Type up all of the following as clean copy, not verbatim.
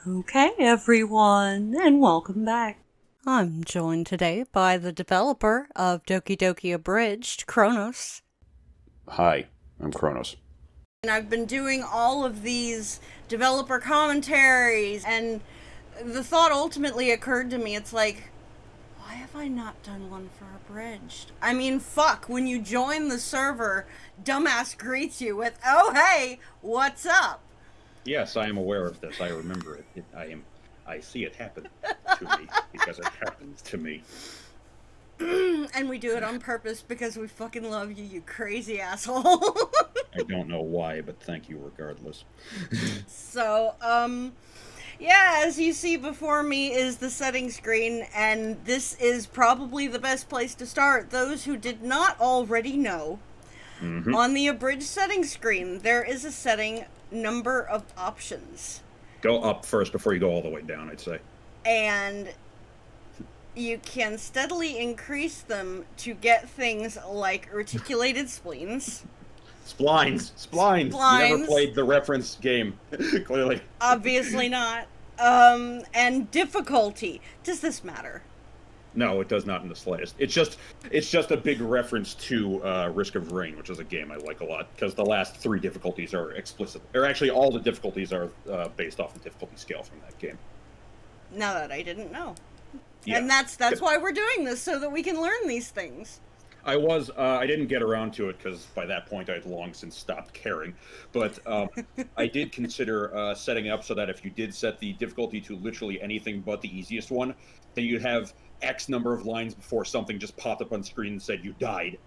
Okay, everyone, and welcome back. I'm joined today by the developer of Doki Doki Abridged, Chronos. Hi, I'm Chronos. And I've been doing all of these developer commentaries, and the thought ultimately occurred to me, it's like, why have I not done one for Abridged? I mean, fuck, when you join the server, dumbass greets you with, oh hey, what's up? Yes, I am aware of this. I remember it. I see it happen to me because it happens to me. And we do it on purpose because we fucking love you, you crazy asshole. I don't know why, but thank you regardless. So, yeah, as you see before me is the settings screen, and this is probably the best place to start. Those who did not already know, on the abridged settings screen, there is a setting number of options. Go up first before you go all the way down, I'd say. And you can steadily increase them to get things like reticulated spleens. Splines! Splines! You never played the reference game, clearly. Obviously not. And difficulty. Does this matter? No, it does not in the slightest. It's just a big reference to Risk of Rain, which is a game I like a lot, because the last 3 difficulties are explicit. Or actually, all the difficulties are based off the difficulty scale from that game. Now that I didn't know. Yeah. And that's why we're doing this, so that we can learn these things. I didn't get around to it, because by that point I had long since stopped caring. But I did consider setting up so that if you did set the difficulty to literally anything but the easiest one, then you'd have X number of lines before something just popped up on screen and said you died,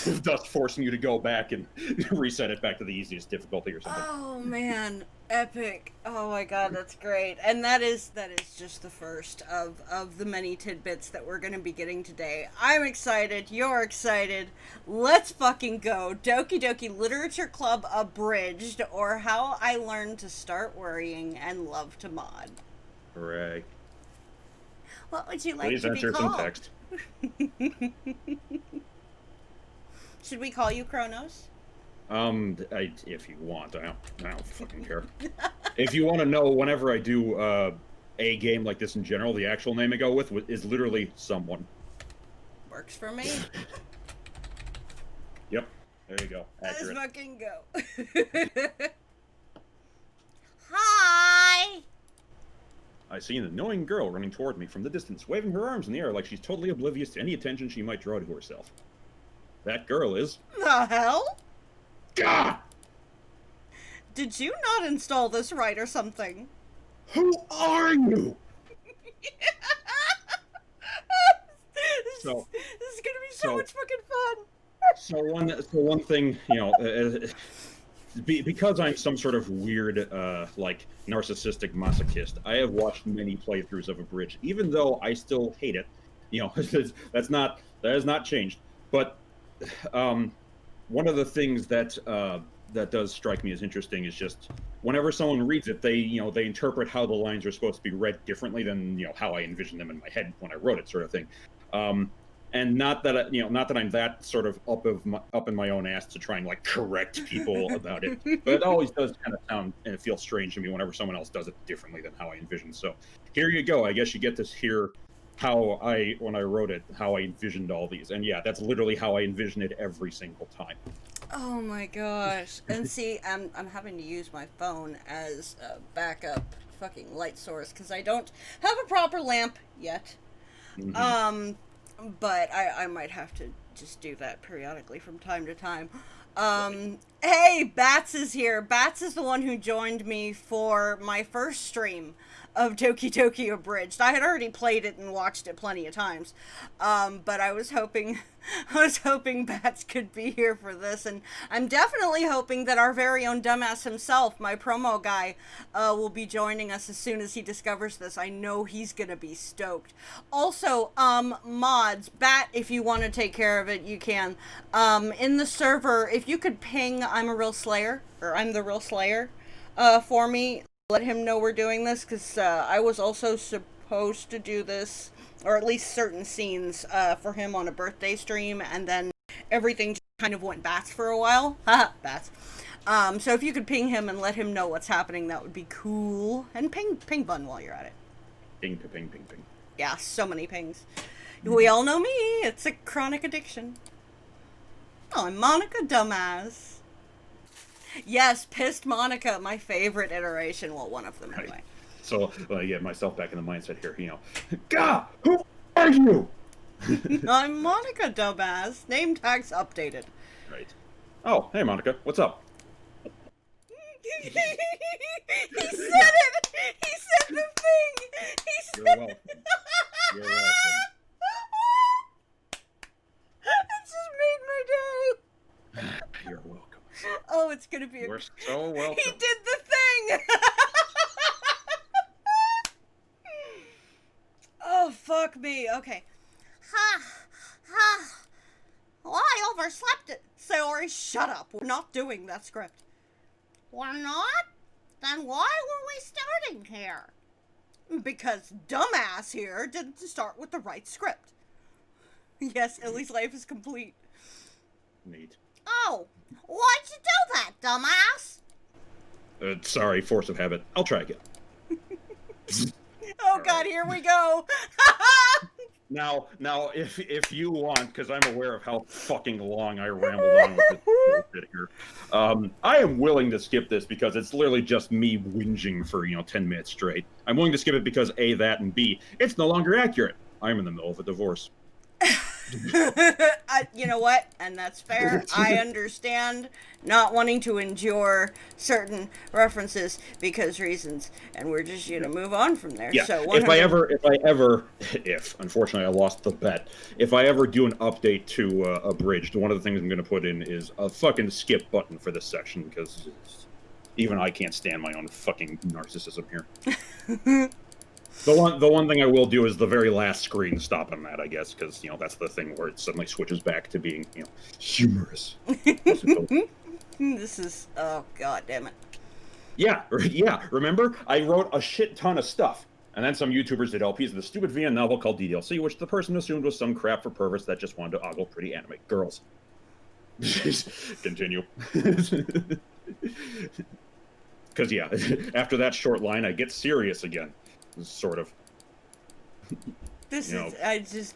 thus forcing you to go back and reset it back to the easiest difficulty or something. Oh man, epic. Oh my god, that's great. And that is just the first of the many tidbits that we're going to be getting today. I'm excited, you're excited. Let's fucking go. Doki Doki Literature Club Abridged, or How I Learned to Start Worrying and Love to Mod. Hooray. What would you like Please to be enter called? some text. Should we call you Chronos? If you want, I don't fucking care. If you want to know, whenever I do a game like this in general, the actual name I go with is literally someone. Works for me. Yep, there you go. Accurate. Let's fucking go. Hi! I see an annoying girl running toward me from the distance, waving her arms in the air like she's totally oblivious to any attention she might draw to herself. That girl is... The hell? Gah! Did you not install this right or something? Who are you? This is gonna be so so- much fucking fun. So one thing, because I'm some sort of weird, like, narcissistic masochist, I have watched many playthroughs of Abridged, even though I still hate it. That has not changed. But one of the things that does strike me as interesting is just whenever someone reads it, they interpret how the lines are supposed to be read differently than how I envisioned them in my head when I wrote it, sort of thing. And not that I'm that sort of up in my own ass to try and like correct people about it, but it always does kind of sound and it feels strange to me whenever someone else does it differently than how I envisioned. So here you go. I guess you get to hear when I wrote it, how I envisioned all these, and yeah, that's literally how I envision it every single time. Oh my gosh. And see, I'm having to use my phone as a backup fucking light source because I don't have a proper lamp yet. Mm-hmm. But I might have to just do that periodically from time to time. Hey, Bats is here. Bats is the one who joined me for my first stream of Doki Doki Abridged. I had already played it and watched it plenty of times, but I was hoping Bats could be here for this, and I'm definitely hoping that our very own dumbass himself, my promo guy, will be joining us as soon as he discovers this. I know he's gonna be stoked. Also, mods, Bat, if you want to take care of it, you can. In the server, if you could ping I'm a real Slayer, or I'm the real Slayer, for me, let him know we're doing this, because I was also supposed to do this, or at least certain scenes, for him on a birthday stream, and then everything just kind of went bats for a while. Haha, bats. So if you could ping him and let him know what's happening, that would be cool. And ping Bun while you're at it. Ping, ping, ping, ping. Yeah, so many pings. We all know me. It's a chronic addiction. Oh, I'm Monica Dumbass. Yes, Pissed Monica, my favorite iteration. Well, one of them anyway. Right. So, get myself back in the mindset here, God, who are you? I'm Monica Dumbass. Name tags updated. Right. Oh, hey, Monica, what's up? He said it! He said the thing! He said You're welcome. You're welcome. It just made my day! You're welcome. Oh, it's gonna be We're so welcome. He did the thing! Oh, fuck me. Okay. Well, I overslept it. Sayori, shut up. We're not doing that script. We're not? Then why were we starting here? Because dumbass here didn't start with the right script. Yes, Ellie's life is complete. Neat. Oh, why'd you do that, dumbass? Sorry, force of habit. I'll try again. Oh God, here we go. Now, if you want, because I'm aware of how fucking long I rambled on with this bullshit here, I am willing to skip this because it's literally just me whinging for 10 minutes straight. I'm willing to skip it because A, that, and B, it's no longer accurate. I'm in the middle of a divorce. You know what? And that's fair. I understand not wanting to endure certain references because reasons, and we're just move on from there. Yeah. So if unfortunately I lost the bet, if I ever do an update to Abridged, one of the things I'm going to put in is a fucking skip button for this section because even I can't stand my own fucking narcissism here. The one thing I will do is the very last screen stopping that, I guess, because that's the thing where it suddenly switches back to being humorous. This is God damn it. Yeah. Remember, I wrote a shit ton of stuff, and then some YouTubers did LPs of the stupid VN novel called DDLC, which the person assumed was some crap for perverts that just wanted to ogle pretty anime girls. Continue. Because after that short line, I get serious again. Sort of.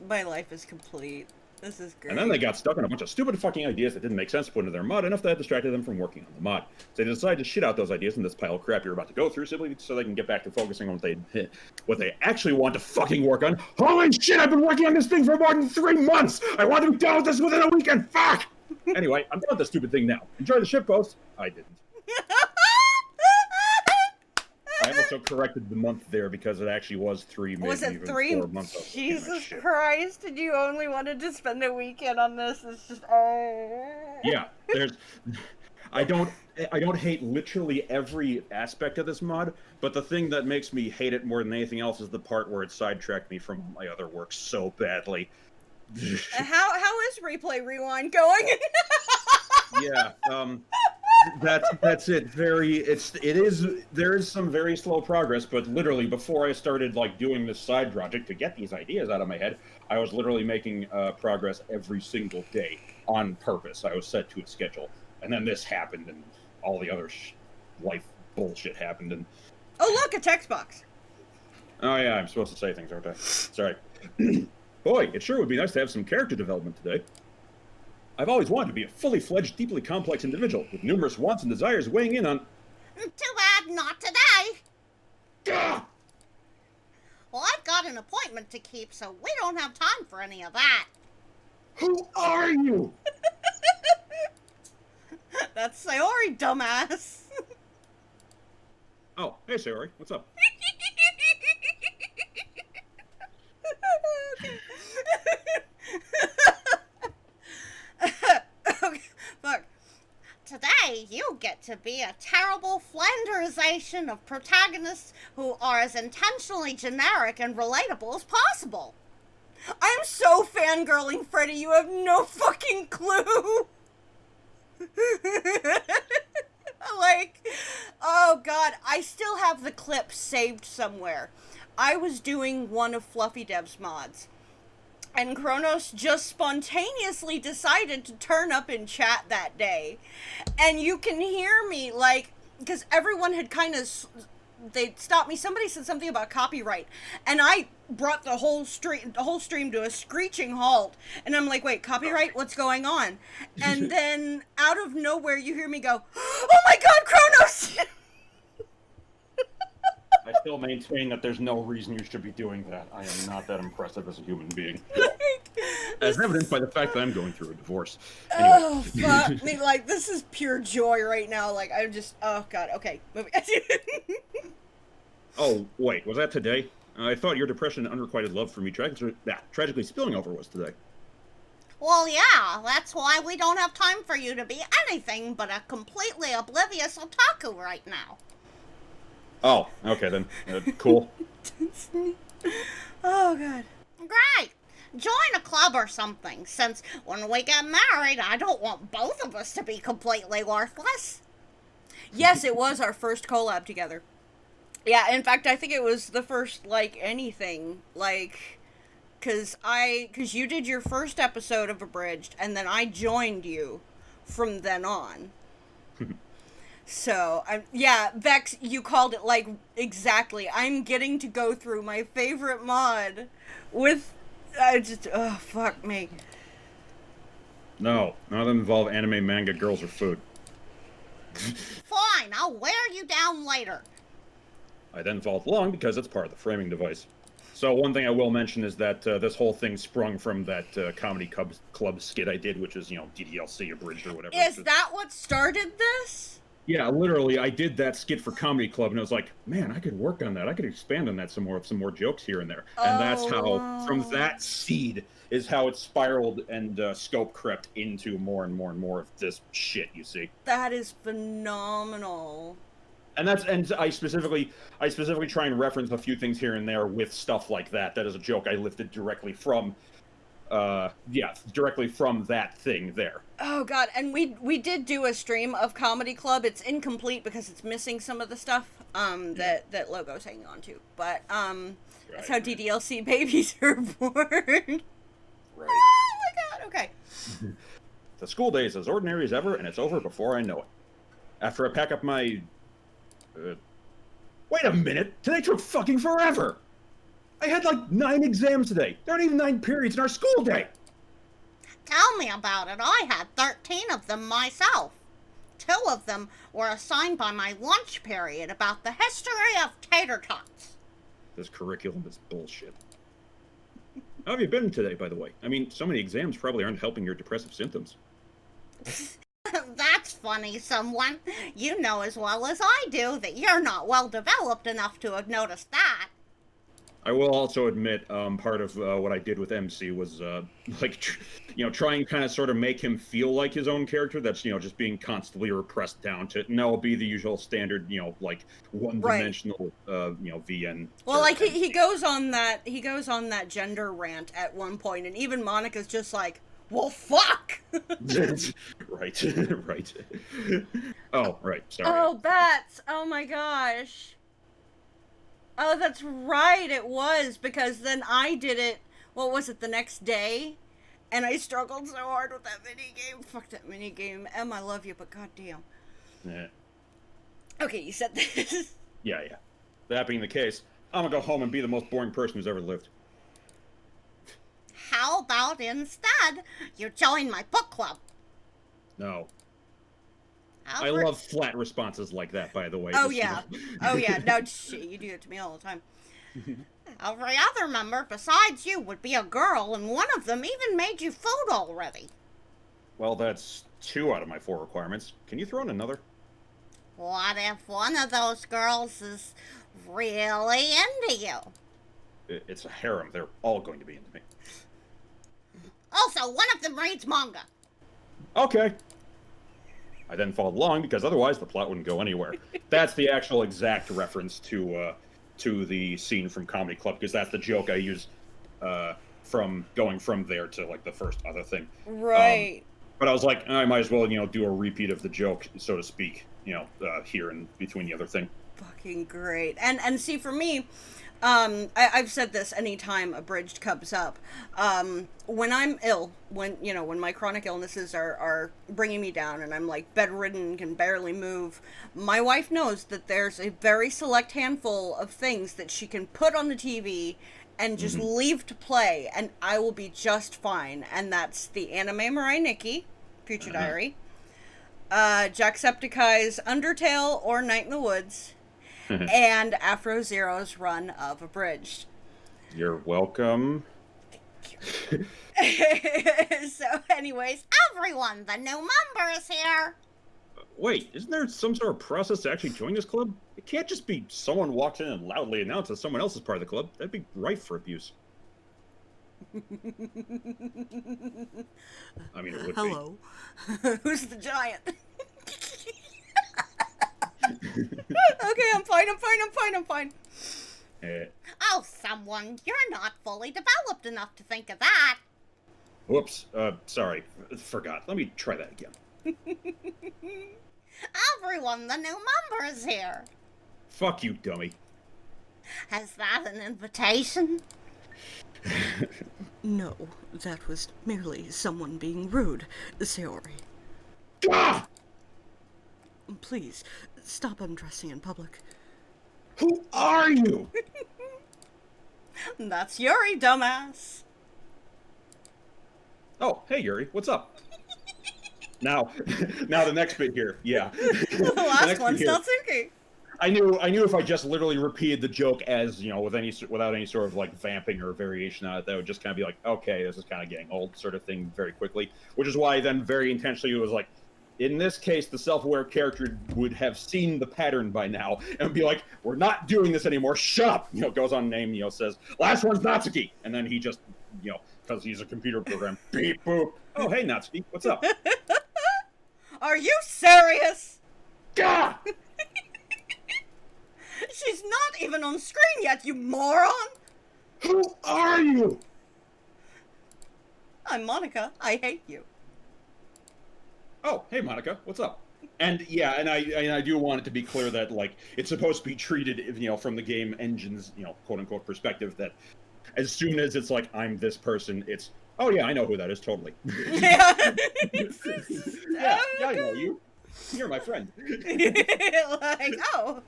My life is complete. This is great. And then they got stuck on a bunch of stupid fucking ideas that didn't make sense to put into their mod, enough that distracted them from working on the mod. So they decided to shit out those ideas in this pile of crap you're about to go through, simply so they can get back to focusing on what they actually want to fucking work on. Holy shit, I've been working on this thing for more than 3 months! I want to be done with this within a weekend! Fuck! Anyway, I'm done with this stupid thing now. Enjoy the shitpost. I didn't. I also corrected the month there because it actually was 3 months. Was it 3 months? Jesus Christ! And you only wanted to spend a weekend on this? It's just Yeah, I don't hate literally every aspect of this mod, but the thing that makes me hate it more than anything else is the part where it sidetracked me from my other work so badly. How is Replay Rewind going? Yeah, that's it. There is some very slow progress, but literally before I started doing this side project to get these ideas out of my head, I was literally making progress every single day on purpose. I was set to a schedule, and then this happened, and all the other life bullshit happened, and oh look, a text box. Oh yeah, I'm supposed to say things, aren't I? Sorry. Boy, it sure would be nice to have some character development today. I've always wanted to be a fully fledged, deeply complex individual with numerous wants and desires weighing in on... Too bad not today. Gah! Well, I've got an appointment to keep, so we don't have time for any of that. Who are you? That's Sayori, dumbass. Oh, hey Sayori, what's up? Okay, fuck. Today, you get to be a terrible Flanderization of protagonists who are as intentionally generic and relatable as possible. I'm so fangirling, Freddy, you have no fucking clue. Oh god, I still have the clip saved somewhere. I was doing one of Fluffy Dev's mods. And Chronos just spontaneously decided to turn up in chat that day. And you can hear me, like, because everyone had kind of, they stopped me. Somebody said something about copyright, and I brought the whole stream to a screeching halt. And I'm like, wait, copyright? What's going on? And then out of nowhere, you hear me go, "Oh my God, Chronos!" I still maintain that there's no reason you should be doing that. I am not that impressive as a human being. As evidenced by the fact that I'm going through a divorce. Anyway. Oh, fuck me. Like, this is pure joy right now. Like, I'm just, oh, God. Okay, moving. Oh, wait, was that today? I thought your depression and unrequited love for me tragically spilling over was today. Well, yeah, that's why we don't have time for you to be anything but a completely oblivious otaku right now. Oh, okay then. Cool. Oh, God. Great. Join a club or something, since when we get married, I don't want both of us to be completely worthless. Yes, it was our first collab together. Yeah, in fact, I think it was the first, like, anything, like, because you did your first episode of Abridged, and then I joined you from then on. So, yeah, Vex, you called it, like, exactly. I'm getting to go through my favorite mod with, oh, fuck me. No, none of them involve anime, manga, girls, or food. Fine, I'll wear you down later. I then followed along because it's part of the framing device. So one thing I will mention is that this whole thing sprung from that comedy club skit I did, which is, DDLC, Abridged, or whatever. Is that what started this? Yeah, literally, I did that skit for Comedy Club, and I was like, man, I could work on that. I could expand on that some more jokes here and there. And that's how, from that seed, is how it spiraled and scope crept into more and more and more of this shit, you see. That is phenomenal. And I specifically try and reference a few things here and there with stuff like that. That is a joke I lifted directly from that thing there. Oh God, and we did do a stream of Comedy Club. It's incomplete because it's missing some of the stuff that Logo's hanging on to. But that's how DDLC babies are born. Right. Oh my God, okay. The school day is as ordinary as ever, and it's over before I know it. After I pack up my wait a minute! Today took fucking forever! I had like 9 exams today. There aren't even 9 periods in our school day. Tell me about it. I had 13 of them myself. 2 of them were assigned by my lunch period about the history of tater tots. This curriculum is bullshit. How have you been today, by the way? I mean, so many exams probably aren't helping your depressive symptoms. That's funny, someone. You know as well as I do that you're not well developed enough to have noticed that. I will also admit, part of what I did with MC was, trying to kind of sort of make him feel like his own character. That's, just being constantly repressed down to, no, be the usual standard, one-dimensional, VN. Well, like, he goes on that gender rant at one point, and even Monica's just like, well, fuck! Right, right. Oh, right, sorry. Oh, Bats! Oh my gosh. Oh, that's right, it was, because then I did it, what was it, the next day? And I struggled so hard with that minigame. Fuck that minigame. Em, I love you, but goddamn. Yeah. Okay, you said this. Yeah. That being the case, I'm gonna go home and be the most boring person who's ever lived. How about instead you join my book club? No. Albert? I love flat responses like that, by the way. Oh, yeah. Oh, yeah. No, shit, you do it to me all the time. Every other member besides you would be a girl, and one of them even made you food already. Well, that's 2 out of my 4 requirements. Can you throw in another? What if one of those girls is really into you? It's a harem. They're all going to be into me. Also, one of them reads manga. Okay. I then followed along because otherwise the plot wouldn't go anywhere. That's the actual exact reference to the scene from Comedy Club, because that's the joke I use from going from there to like the first other thing. Right. But I was like, I might as well, do a repeat of the joke, so to speak, here in between the other thing. Fucking great. And see, for me, I've said this anytime Abridged comes up. When I'm ill, when my chronic illnesses are bringing me down and I'm like bedridden and can barely move, my wife knows that there's a very select handful of things that she can put on the TV and just leave to play, and I will be just fine. And that's the anime Mirai Nikki, Future Diary, Jacksepticeye's Undertale or Night in the Woods, and Afro Zero's run of Abridged. You're welcome. So, anyways, Everyone, the new member is here. Wait, isn't there some sort of process to actually join this club? It can't just be someone walks in and loudly announces someone else is part of the club. That'd be rife for abuse. I mean, it would hello. Who's the giant? Okay, I'm fine. be. Oh, someone, you're not fully developed enough to think of that. Whoops. Sorry. Forgot. Let me try that again. Everyone, the new member is here. Fuck you, dummy. Is that an invitation? No, that was merely someone being rude, Sayori. Ah! Please, stop undressing in public. Who are you? That's Yuri, dumbass. Oh, hey Yuri, what's up? Now the next bit here, yeah. The last one's Natsuki. I knew if I just literally repeated the joke as, without any sort of like vamping or variation on it, that would just kind of be like, okay, this is kind of getting old sort of thing very quickly. Which is why then very intentionally it was like, in this case, the self-aware character would have seen the pattern by now and be like, we're not doing this anymore, shut up! Goes on name, says, last one's Natsuki! And then he just, because he's a computer program, beep, boop. Oh, hey Natsuki, what's up? Are you serious? Gah! She's not even on screen yet, you moron! Who are you? I'm Monica. I hate you. Oh, hey Monica, what's up? And yeah, and I do want it to be clear that like it's supposed to be treated, from the game engine's, quote unquote perspective, that as soon as it's like I'm this person, it's oh yeah, I know who that is totally. Yeah. yeah, I know you. You're my friend. Like, oh.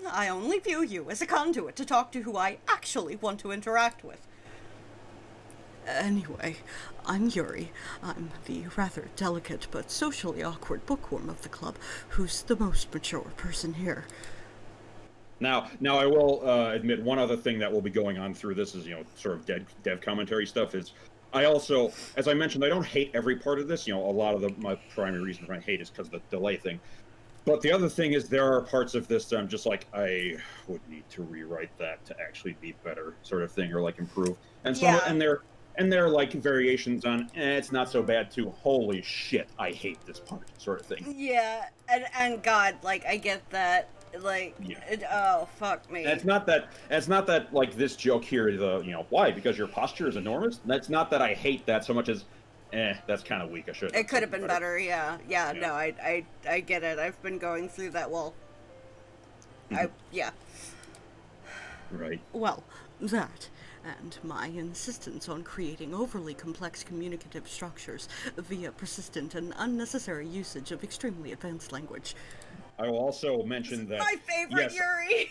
I only view you as a conduit to talk to who I actually want to interact with. Anyway, I'm Yuri. I'm the rather delicate but socially awkward bookworm of the club, who's the most mature person here. Now I will admit one other thing that will be going on through this is, sort of dev commentary stuff is, I also, as I mentioned, I don't hate every part of this. A lot of my primary reason for my hate is because of the delay thing. But the other thing is there are parts of this that I'm just like, I would need to rewrite that to actually be better sort of thing, or like improve. And so, yeah. and there are like variations on, it's not so bad too. Holy shit, I hate this part sort of thing. Yeah, and God, like, I get that. Like, yeah. Oh, fuck me. It's not that like this joke here, why? Because your posture is enormous? That's not that I hate that so much as, that's kind of weak. I should. It could have been better. Yeah. No, I get it. I've been going through that. Well, yeah. Right. Well, that, and my insistence on creating overly complex communicative structures via persistent and unnecessary usage of extremely advanced language. I will also mention that my favorite, yes, Yuri.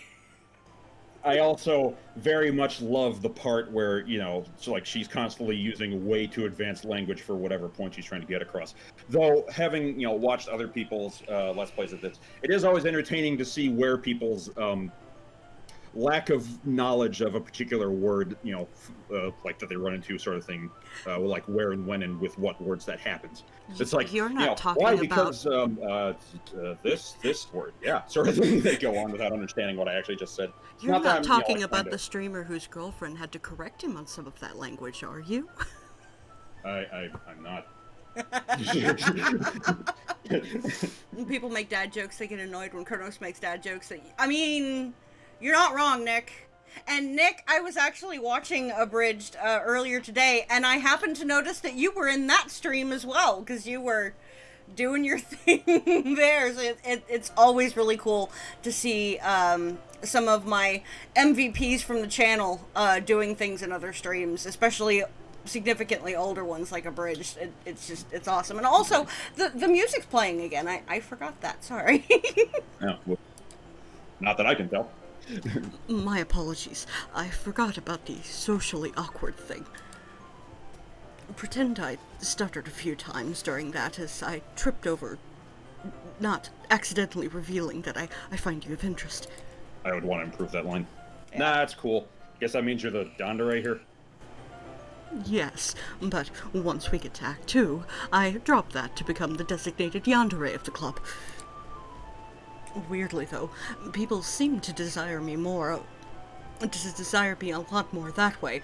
I also very much love the part where, so like she's constantly using way too advanced language for whatever point she's trying to get across. Though having, watched other people's Let's Plays of this, it is always entertaining to see where people's lack of knowledge of a particular word, like that they run into sort of thing, like where and when and with what words that happens. It's like, you're not talking why? about... Because this word, yeah, sort of thing. They go on without understanding what I actually just said. You're not talking about the streamer whose girlfriend had to correct him on some of that language, are you? I'm not. People make dad jokes. They get annoyed when Chronos makes dad jokes. I mean, you're not wrong, Nick. And Nick, I was actually watching Abridged earlier today, and I happened to notice that you were in that stream as well, because you were doing your thing there. So it's always really cool to see some of my MVPs from the channel doing things in other streams, especially significantly older ones like Abridged. It's awesome. And also, the music's playing again. I forgot that. Sorry. Oh, well, not that I can tell. My apologies. I forgot about the socially awkward thing. Pretend I stuttered a few times during that as I tripped over, not accidentally revealing that I find you of interest. I would want to improve that line. Yeah. Nah, that's cool. Guess that means you're the yandere here. Yes, but once we get to Act 2, I drop that to become the designated yandere of the club. Weirdly, though, people seem to desire me more, desire me a lot more that way.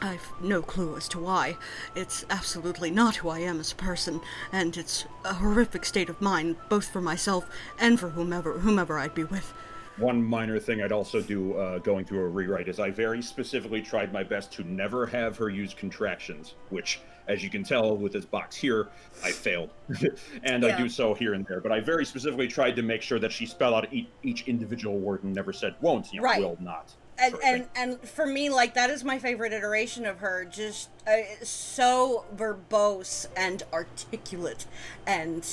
I've no clue as to why. It's absolutely not who I am as a person, and it's a horrific state of mind, both for myself and for whomever I'd be with. One minor thing I'd also do going through a rewrite is I very specifically tried my best to never have her use contractions, which, as you can tell with this box here, I failed. And yeah. I do so here and there. But I very specifically tried to make sure that she spelled out each individual word and never said won't, right. Will not. And for me, like, that is my favorite iteration of her. Just so verbose and articulate and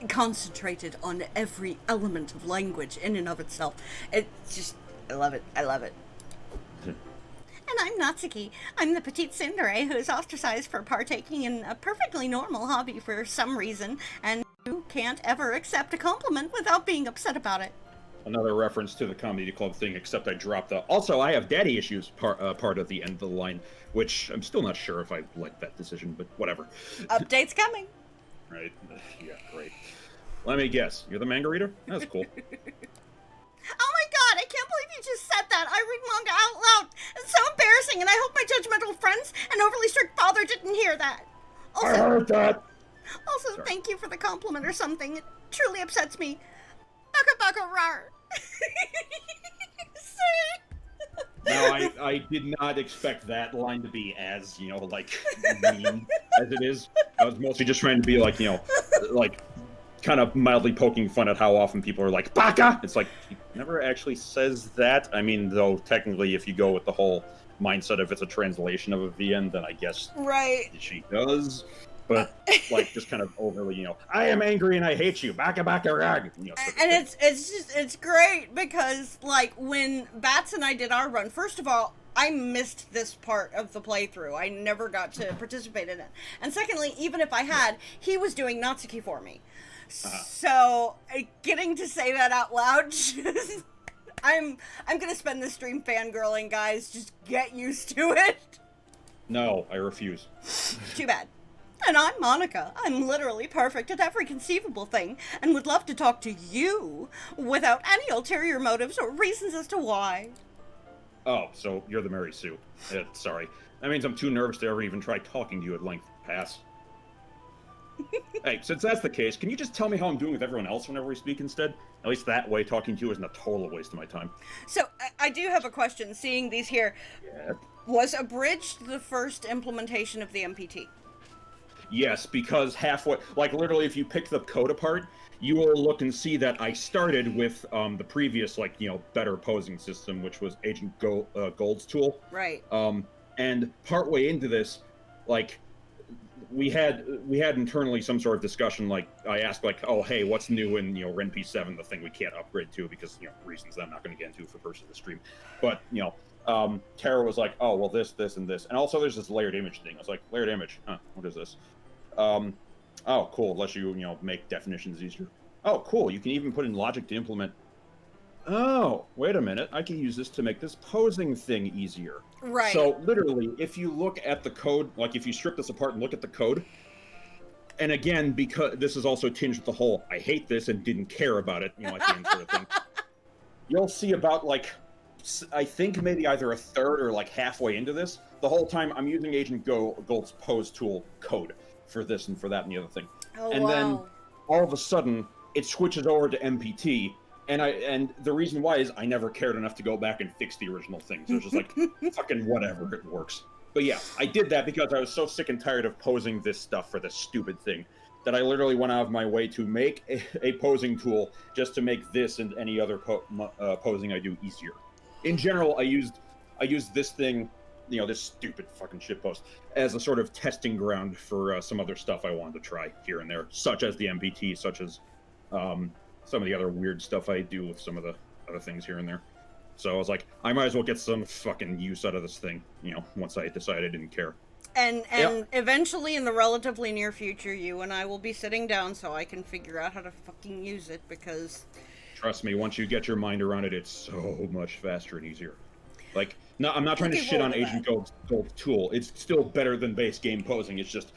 concentrated on every element of language in and of itself. It's just, I love it. I love it. And I'm Natsuki. I'm the petite tsundere who is ostracized for partaking in a perfectly normal hobby for some reason, and who can't ever accept a compliment without being upset about it. Another reference to the comedy club thing, except I dropped the also I have daddy issues part of the end of the line, which I'm still not sure if I like that decision, but whatever. Update's coming. Right. Yeah, great. Let me guess. You're the manga reader? That's cool. Oh my god, I can't believe you just said that. I read manga out loud. It's so embarrassing, and I hope my judgmental friends and overly strict father didn't hear that. Also, I heard that! Also, sorry. Thank you for the compliment or something. It truly upsets me. Baka baka rar. No, I did not expect that line to be as, like, mean as it is. I was mostly just trying to be like, like, kind of mildly poking fun at how often people are like, baka! It's like, he never actually says that. I mean, though, technically, if you go with the whole mindset of it's a translation of a VN, then I guess right. She does. But, like, just kind of overly, I am angry and I hate you. Baka baka rag. And it's great because, like, when Bats and I did our run, first of all, I missed this part of the playthrough. I never got to participate in it. And secondly, even if I had, he was doing Natsuki for me. So, getting to say that out loud, just, I'm gonna spend this stream fangirling, guys. Just get used to it. No, I refuse. Too bad. And I'm Monica. I'm literally perfect at every conceivable thing, and would love to talk to you without any ulterior motives or reasons as to why. Oh, so you're the Mary Sue. Sorry. That means I'm too nervous to ever even try talking to you at length. Pass. Hey, since that's the case, can you just tell me how I'm doing with everyone else whenever we speak instead? At least that way, talking to you isn't a total waste of my time. So, I do have a question, seeing these here. Yeah. Was Abridged the first implementation of the MPT? Yes, because halfway, like literally if you pick the code apart, you will look and see that I started with the previous, like, better posing system, which was Agent Gold's tool. Right. And partway into this, like, we had internally some sort of discussion, like, I asked, like, oh, hey, what's new in, RenP 7, the thing we can't upgrade to because, reasons that I'm not going to get into for purpose of the stream. But, Tara was like, oh, well, this, and this. And also there's this layered image thing. I was like, layered image? Huh, what is this? Oh, cool. Lets you, make definitions easier. Oh, cool. You can even put in logic to implement. Oh, wait a minute. I can use this to make this posing thing easier. Right. So literally, if you look at the code, like if you strip this apart and look at the code, and again, because this is also tinged with the whole, I hate this and didn't care about it, at the end sort of thing, you'll see about, like, I think maybe either a third or like halfway into this, the whole time I'm using Agent Gold's pose tool code for this and for that and the other thing. Oh, and wow. then all of a sudden it switches over to MPT, and the reason why is I never cared enough to go back and fix the original things. It was just like, fucking whatever, it works. But yeah, I did that because I was so sick and tired of posing this stuff for this stupid thing that I literally went out of my way to make a posing tool just to make this and any other posing I do easier. In general, I used this thing, this stupid fucking shitpost, as a sort of testing ground for some other stuff I wanted to try here and there, such as the MPT, such as some of the other weird stuff I do with some of the other things here and there. So I was like, I might as well get some fucking use out of this thing, once I decided I didn't care. And eventually, in the relatively near future, you and I will be sitting down so I can figure out how to fucking use it, because... Trust me, once you get your mind around it, it's so much faster and easier. Like, no, I'm not trying to shit on Agent Gold's tool. It's still better than base game posing. It's just,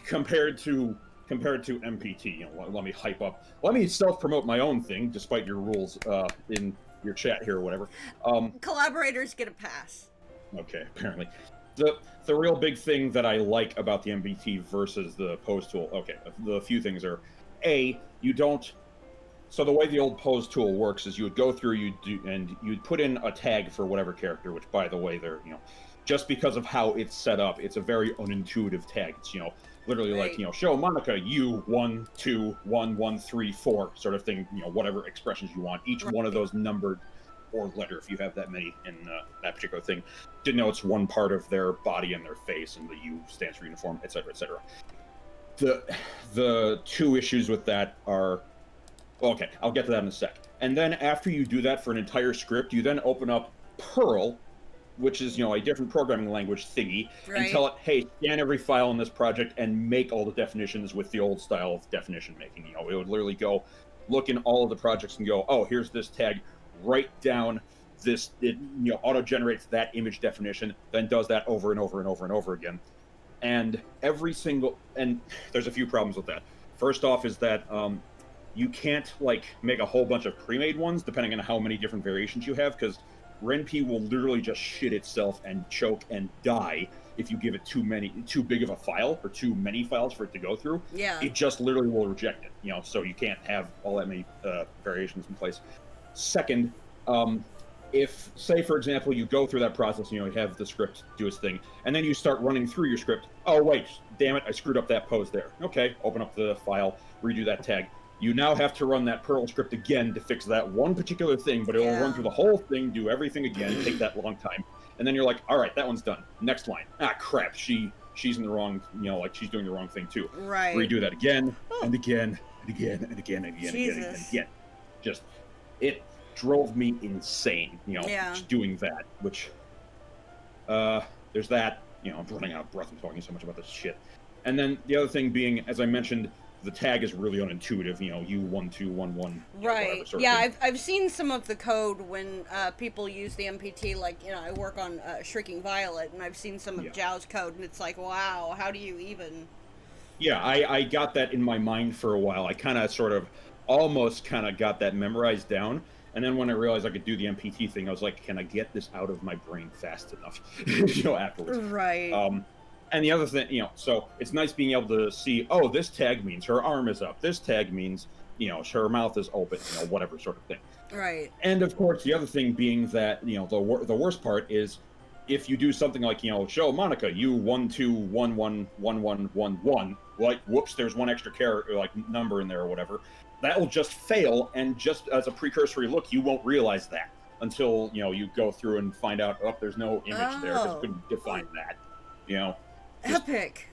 compared to MPT, let me hype up. Let me self-promote my own thing, despite your rules in your chat here or whatever. Collaborators get a pass. Okay, apparently. The real big thing that I like about the MPT versus the pose tool, okay, the few things are, you don't... So the way the old pose tool works is you would go through, you'd put in a tag for whatever character, which, by the way, they're, just because of how it's set up, it's a very unintuitive tag. It's, literally right. Like, show Monica, you 1, 2, 1, 1, 3, 4 sort of thing, whatever expressions you want. Each one of those numbered, or letter, if you have that many in that particular thing, denotes one part of their body and their face, and the U stands for uniform, etc., etc. The two issues with that are... Okay, I'll get to that in a sec. And then after you do that for an entire script, you then open up Perl, which is, a different programming language thingy, right. And tell it, hey, scan every file in this project and make all the definitions with the old style of definition making. It would literally go look in all of the projects and go, oh, here's this tag, write down this, it auto-generates that image definition, then does that over and over and over and over again. And and there's a few problems with that. First off is that, you can't, make a whole bunch of pre-made ones, depending on how many different variations you have, because RenP will literally just shit itself and choke and die if you give it too big of a file, or too many files for it to go through. Yeah. It just literally will reject it, so you can't have all that many variations in place. Second, if, say, for example, you go through that process, you have the script do its thing, and then you start running through your script, oh, wait, damn it, I screwed up that pose there. Okay, open up the file, redo that tag. You now have to run that Perl script again to fix that one particular thing, but it'll run through the whole thing, do everything again, take that long time. And then you're like, all right, that one's done. Next line. Ah, crap, she's in the wrong, she's doing the wrong thing too. Right. Redo that again, and again, and again, and again, and again, and again, and again. Just, it drove me insane, doing that, which, there's that, I'm running out of breath, I'm talking so much about this shit. And then the other thing being, as I mentioned, the tag is really unintuitive, U1211. Right. Yeah, I've seen some of the code when people use the MPT, I work on Shrieking Violet, and I've seen some of Zhao's code, and it's like, wow, how do you even... Yeah, I got that in my mind for a while. I kind of almost got that memorized down, and then when I realized I could do the MPT thing, I was like, can I get this out of my brain fast enough, afterwards? Right. And the other thing, so it's nice being able to see, oh, this tag means her arm is up. This tag means, her mouth is open, whatever sort of thing. Right. And of course, the other thing being that, the worst part is if you do something like, show Monica, U12111111, whoops, there's one extra character, number in there or whatever. That will just fail, and just as a precursory look, you won't realize that until, you go through and find out, oh, there's no image there because you couldn't define that, Epic.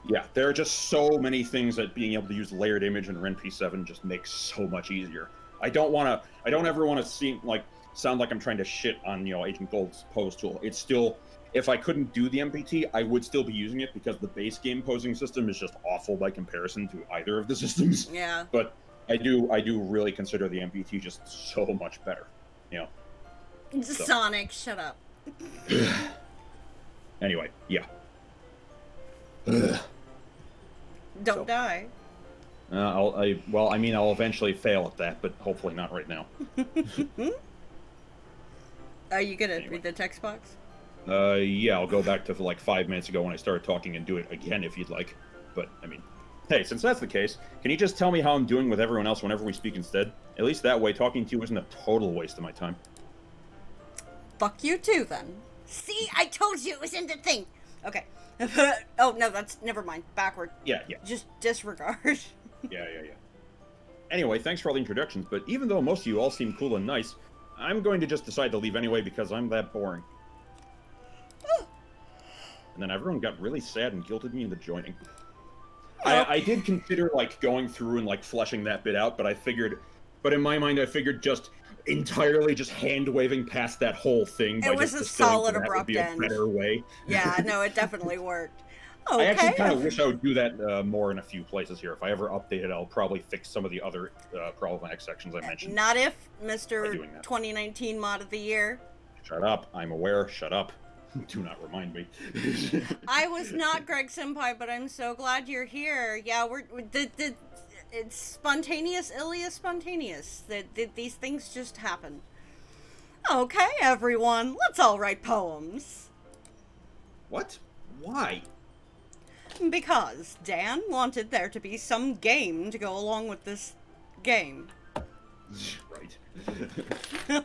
Yeah, there are just so many things that being able to use layered image in RenP7 just makes so much easier. I don't ever want to sound like I'm trying to shit on, Agent Gold's pose tool. It's still, if I couldn't do the MPT, I would still be using it because the base game posing system is just awful by comparison to either of the systems. Yeah. But I do really consider the MPT just so much better, Sonic, shut up. Anyway, yeah. Don't die. I'll eventually fail at that, but hopefully not right now. Are you gonna read the text box? Yeah, I'll go back to 5 minutes ago when I started talking and do it again if you'd like. But, hey, since that's the case, can you just tell me how I'm doing with everyone else whenever we speak instead? At least that way, talking to you isn't a total waste of my time. Fuck you too, then. See, I told you it was in the thing. Okay. Oh, no, that's... Never mind. Backward. Yeah. Just disregard. Yeah. Anyway, thanks for all the introductions, but even though most of you all seem cool and nice, I'm going to just decide to leave anyway because I'm that boring. And then everyone got really sad and guilted me into joining. I did consider, like, going through and, like, fleshing that bit out, but in my mind, I figured just entirely just hand-waving past that whole thing. It was a solid, abrupt end. Better way. Yeah, no, it definitely worked. Okay. I actually kind of wish I would do that more in a few places here. If I ever update it, I'll probably fix some of the other problematic sections I mentioned. Not if Mr. 2019 Mod of the Year. Shut up. I'm aware. Shut up. Do not remind me. I was not Greg Senpai, but I'm so glad you're here. Yeah, it's spontaneous, Ilias spontaneous. These things just happen. Okay, everyone, let's all write poems. What? Why? Because Dan wanted there to be some game to go along with this game. Right.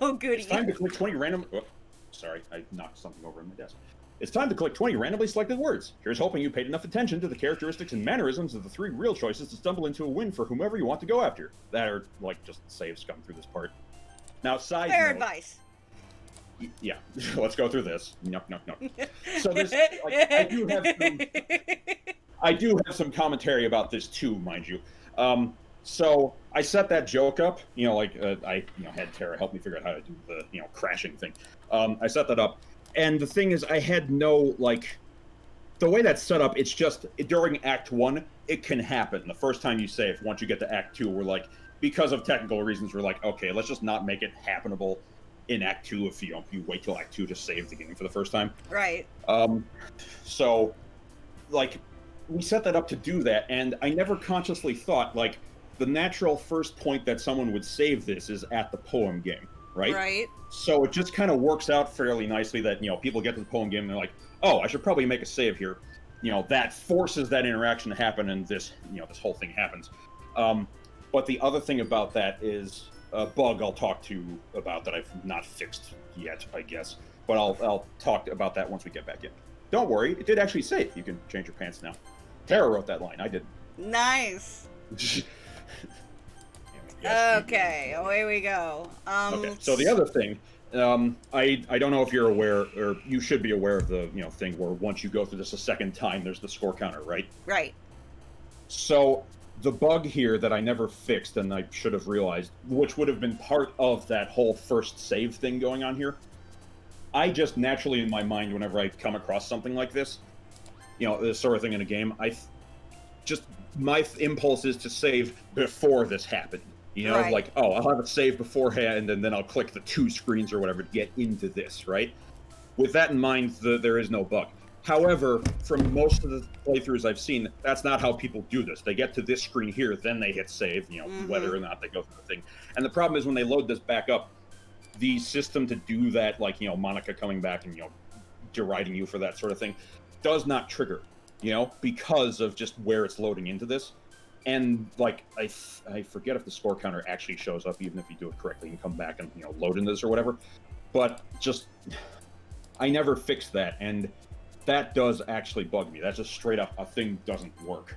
Oh, goody. It's time to click 20 random... Oh, sorry, I knocked something over on my desk. It's time to click 20 randomly selected words. Here's hoping you paid enough attention to the characteristics and mannerisms of the 3 real choices to stumble into a win for whomever you want to go after. That are, like, just save scum through this part. Now, side Fair note... advice. Yeah, let's go through this. Knock. So this, like, I do have some commentary about this too, mind you. So I set that joke up, I had Tara help me figure out how to do the, crashing thing. I set that up, and the thing is, I had no, the way that's set up, it's just, during Act 1, it can happen. The first time you save, once you get to Act 2, we're like, because of technical reasons, we're like, okay, let's just not make it happenable in Act 2 if you wait till Act 2 to save the game for the first time. Right. So, we set that up to do that, and I never consciously thought, the natural first point that someone would save this is at the poem game, right? Right. So it just kind of works out fairly nicely that, people get to the poem game and they're like, oh, I should probably make a save here. That forces that interaction to happen, and this, this whole thing happens. But the other thing about that is a bug I'll talk to about that I've not fixed yet, I guess. But I'll talk about that once we get back in. Don't worry, it did actually save. You can change your pants now. Tara wrote that line, I didn't. Nice. Yes, okay, away we go. Okay, so the other thing, I don't know if you're aware, or you should be aware of the thing where once you go through this a second time, there's the score counter, right? Right. So the bug here that I never fixed and I should have realized, which would have been part of that whole first save thing going on here, I just naturally in my mind, whenever I come across something like this, this sort of thing in a game, my impulse is to save before this happened. Right. I'll have it saved beforehand, and then I'll click the 2 screens or whatever to get into this, right? With that in mind, there is no bug. However, from most of the playthroughs I've seen, that's not how people do this. They get to this screen here, then they hit save, whether or not they go through the thing. And the problem is when they load this back up, the system to do that, Monica coming back and, deriding you for that sort of thing, does not trigger, because of just where it's loading into this. And, I forget if the score counter actually shows up, even if you do it correctly and come back and, load into this or whatever. But just, I never fixed that, and that does actually bug me. That's just straight up, a thing doesn't work,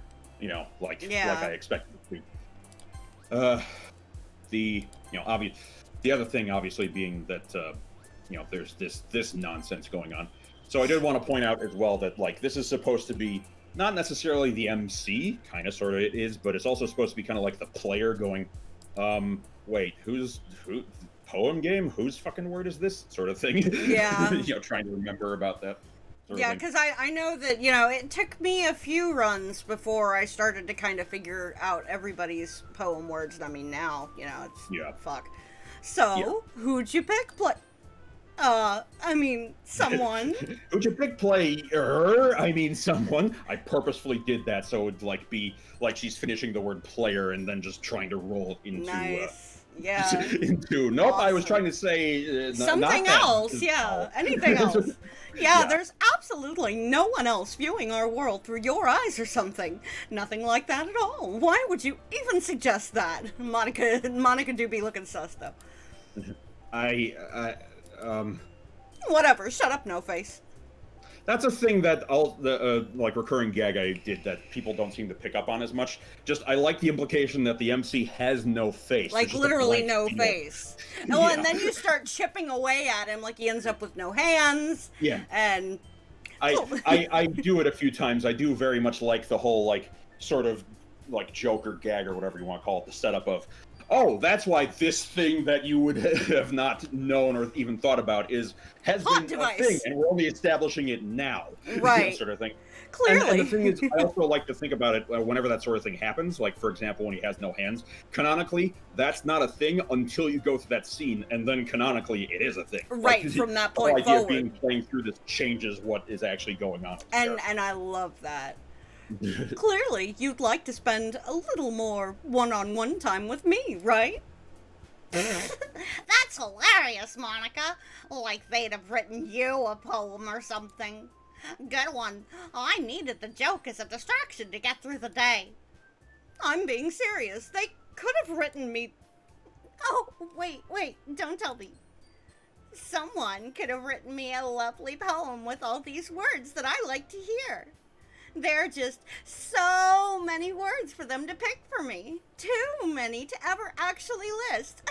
like I expected it to. The other thing, obviously, being that, there's this nonsense going on. So I did want to point out as well that, this is supposed to be not necessarily the MC, kind of, sort of it is, but it's also supposed to be kind of like the player going, wait, who, poem game? Whose fucking word is this? Sort of thing. Yeah. Trying to remember about that. Yeah, because I know that, it took me a few runs before I started to kind of figure out everybody's poem words. I mean, now, it's fuck. So, who'd you pick? Someone. Who'd you pick player? Someone. I purposefully did that so it would, be like she's finishing the word player and then just trying to roll into... Nice. Yeah. Nope, awesome. I was trying to say... something else, yeah. Anything else. Yeah, there's absolutely no one else viewing our world through your eyes or something. Nothing like that at all. Why would you even suggest that? Monica do be looking sus, though. Whatever, shut up, no face. That's a thing that all the like recurring gag I did that people don't seem to pick up on as much. Just I like the implication that the MC has no face. Like literally no face. Yeah. Oh, and then you start chipping away at him, like he ends up with no hands. Yeah. And I do it a few times. I do very much like the whole like sort of like joke or gag or whatever you want to call it, the setup of, oh, that's why this thing that you would have not known or even thought about has Plot been device. a thing, and we're only establishing it now, Right. sort of thing. clearly. And the thing is, I also like to think about it whenever that sort of thing happens. Like, for example, when he has no hands, canonically, that's not a thing until you go through that scene, and then canonically, it is a thing. Right, like, from that the point idea forward. of playing through this changes what is actually going on. And I love that. Clearly, you'd like to spend a little more one-on-one time with me, right? That's hilarious, Monica. Like they'd have written you a poem or something. Good one. I needed the joke as a distraction to get through the day. I'm being serious. They could have written me... Oh, wait, don't tell me. Someone could have written me a lovely poem with all these words that I like to hear. There are just so many words for them to pick for me. Too many to ever actually list.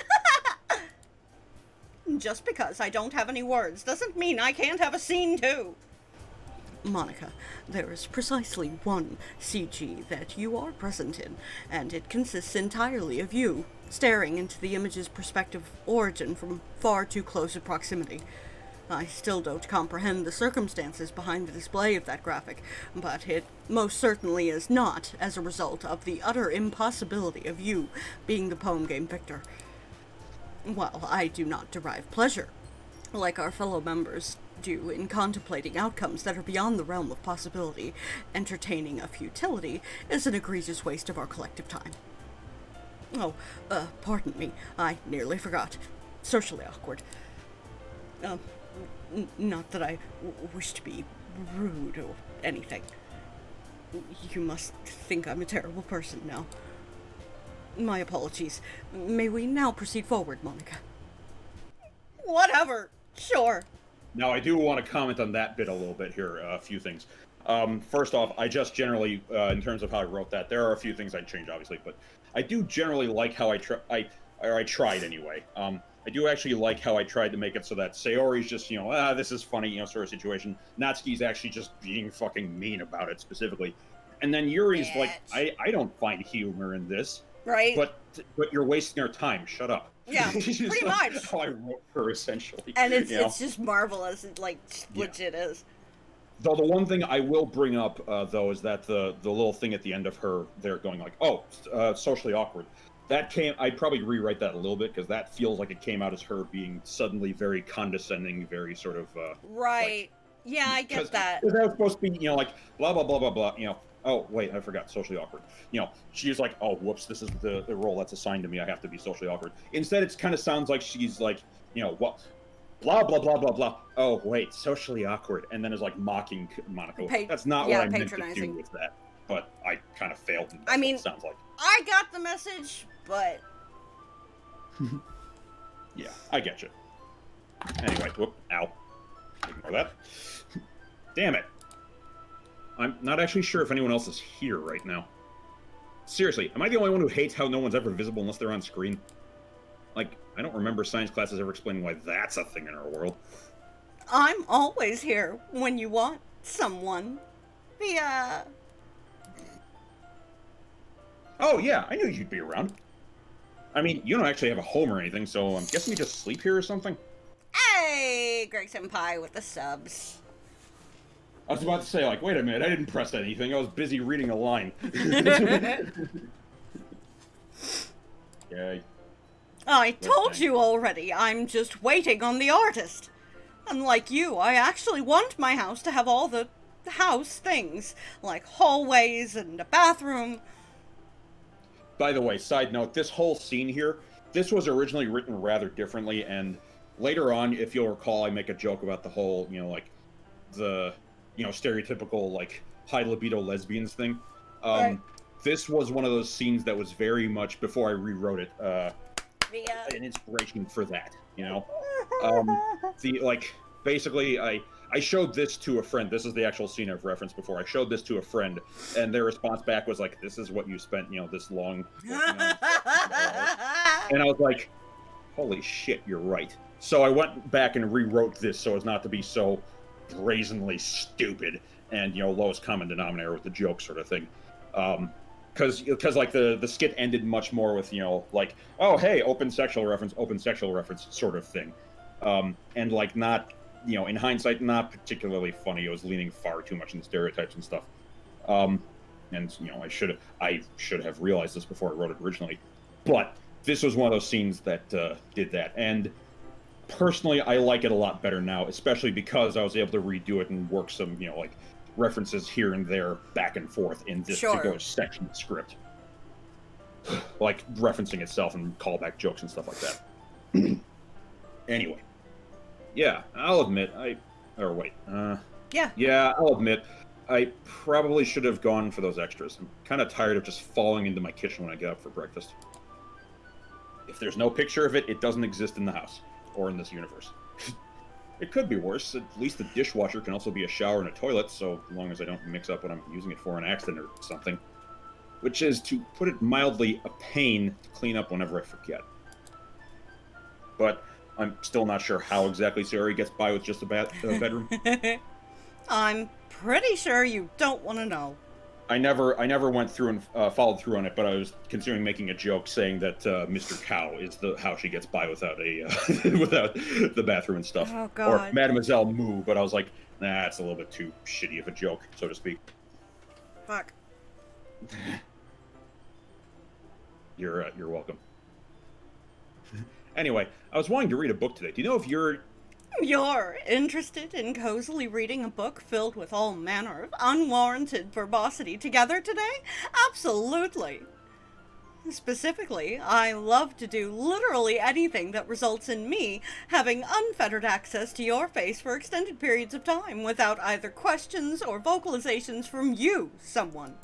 Just because I don't have any words doesn't mean I can't have a scene too. Monica, there is precisely one CG that you are present in, and it consists entirely of you, staring into the image's perspective origin from far too close a proximity. I still don't comprehend the circumstances behind the display of that graphic, but it most certainly is not as a result of the utter impossibility of you being the poem game victor. While I do not derive pleasure, like our fellow members do, in contemplating outcomes that are beyond the realm of possibility, entertaining a futility is an egregious waste of our collective time. Oh, pardon me, I nearly forgot. Socially awkward. Not that I wish to be rude or anything. You must think I'm a terrible person now. My apologies. May we now proceed forward, Monica? Whatever. Sure. Now, I do want to comment on that bit a little bit here, a few things. First off, I just generally, in terms of how I wrote that, there are a few things I'd change, obviously, but I do generally like how I tried anyway. I do actually like how I tried to make it so that Sayori's just, this is funny, sort of situation. Natsuki's actually just being fucking mean about it, specifically. And then Yuri's like, I don't find humor in this. Right. But you're wasting our time. Shut up. Yeah, pretty much. That's how I wrote her, essentially. And it's just marvelous. It, legit is. Though the one thing I will bring up, though, is that the little thing at the end of her, they're going like, socially awkward. I'd probably rewrite that a little bit, because that feels like it came out as her being suddenly very condescending, very sort of... right. Yeah, I get that. Because that was supposed to be, like, blah, blah, blah, blah, blah, oh, wait, I forgot, socially awkward. She's like, oh, whoops, this is the role that's assigned to me, I have to be socially awkward. Instead, it kind of sounds like she's like, what... Blah, blah, blah, blah, blah. Oh, wait, socially awkward. And then is like mocking Monica. That's not what I meant to do with that. But I kind of failed. I mean, it sounds like. I got the message, but... Yeah, I get you. Anyway, whoop, ow. Ignore that. Damn it. I'm not actually sure if anyone else is here right now. Seriously, am I the only one who hates how no one's ever visible unless they're on screen? Like, I don't remember science classes ever explaining why that's a thing in our world. I'm always here when you want someone. Oh, yeah, I knew you'd be around. I mean, you don't actually have a home or anything, so I'm guessing you just sleep here or something? Hey, Greg Senpai with the subs. I was about to say, like, wait a minute, I didn't press anything. I was busy reading a line. Yay. I told you already, I'm just waiting on the artist. Unlike you, I actually want my house to have all the house things, like hallways and a bathroom. By the way, side note, this whole scene here, this was originally written rather differently, and later on, if you'll recall, I make a joke about the whole, the, stereotypical, like, high libido lesbians thing. Right. This was one of those scenes that was very much, before I rewrote it, an inspiration for that, basically, I I showed this to a friend. This is the actual scene I've referenced before. I showed this to a friend, and their response back was like, "This is what you spent, this long working on." And I was like, "Holy shit, you're right." So I went back and rewrote this so as not to be so brazenly stupid and lowest common denominator with the joke sort of thing. Because like the skit ended much more with like, oh hey, open sexual reference sort of thing, and like not in hindsight not particularly funny. It was leaning far too much into stereotypes and stuff, and I should have realized this before I wrote it originally, but this was one of those scenes that did that, and personally I like it a lot better now, especially because I was able to redo it and work some like references here and there back and forth in this particular section of the script, like referencing itself and callback jokes and stuff like that. Anyway, yeah, I'll admit I'll admit I probably should have gone for those extras. I'm kind of tired of just falling into my kitchen when I get up for breakfast. If there's no picture of it, it doesn't exist in the house or in this universe. It could be worse. At least the dishwasher can also be a shower and a toilet, so long as I don't mix up what I'm using it for an accident or something. Which is, to put it mildly, a pain to clean up whenever I forget. But I'm still not sure how exactly Sari gets by with just a bedroom. I'm pretty sure you don't want to know. I never went through and followed through on it, but I was considering making a joke saying that Mr. Cow is how she gets by without without the bathroom and stuff. Oh, God. Or Mademoiselle Moo, but I was like, nah, it's a little bit too shitty of a joke, so to speak. Fuck. You're welcome. Anyway, I was wanting to read a book today. Do you know if you're interested in cozily reading a book filled with all manner of unwarranted verbosity together today? Absolutely. Specifically, I love to do literally anything that results in me having unfettered access to your face for extended periods of time without either questions or vocalizations from you, someone.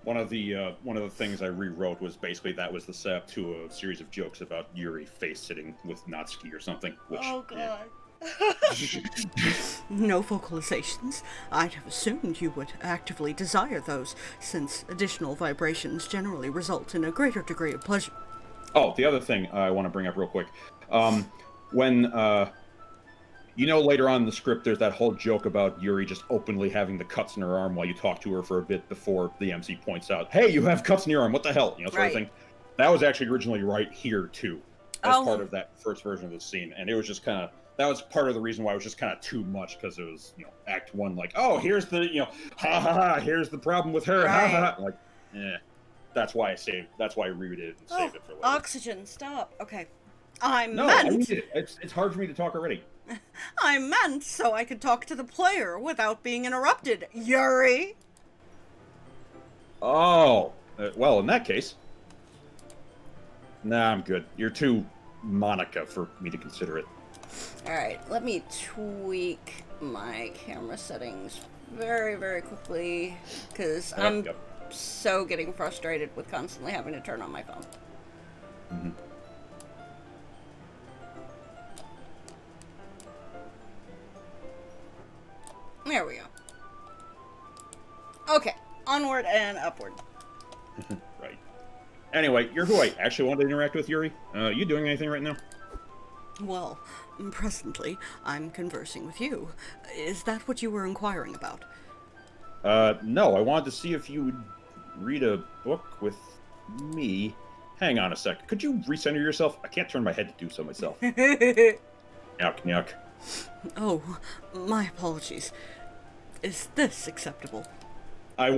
One of the things I rewrote was basically that was the setup to a series of jokes about Yuri face sitting with Natsuki or something. Which, oh, God. No vocalizations. I'd have assumed you would actively desire those, since additional vibrations generally result in a greater degree of pleasure. Oh, the other thing I want to bring up real quick. When later on in the script, there's that whole joke about Yuri just openly having the cuts in her arm while you talk to her for a bit before the MC points out, hey, you have cuts in your arm, what the hell? Sort of thing. That was actually originally right here, too, as part of that first version of the scene. And it was just kind of, that was part of the reason why it was just kind of too much, because it was, Act 1, like, oh, here's the, ha ha ha, here's the problem with her, ha ha ha. Like, that's why I reread it and saved it for later. Oxygen, stop. Okay. I need it. It's hard for me to talk already. I meant so I could talk to the player without being interrupted, Yuri! Oh, well, in that case. Nah, I'm good. You're too Monica for me to consider it. Alright, let me tweak my camera settings very, very quickly, because I'm so getting frustrated with constantly having to turn on my phone. Mm-hmm. There we go. Okay, onward and upward. Right. Anyway, you're who I actually wanted to interact with, Yuri. You doing anything right now? Well, presently, I'm conversing with you. Is that what you were inquiring about? No, I wanted to see if you would read a book with me. Hang on a sec. Could you recenter yourself? I can't turn my head to do so myself. Yuck, yuck. Oh, my apologies. Is this acceptable? I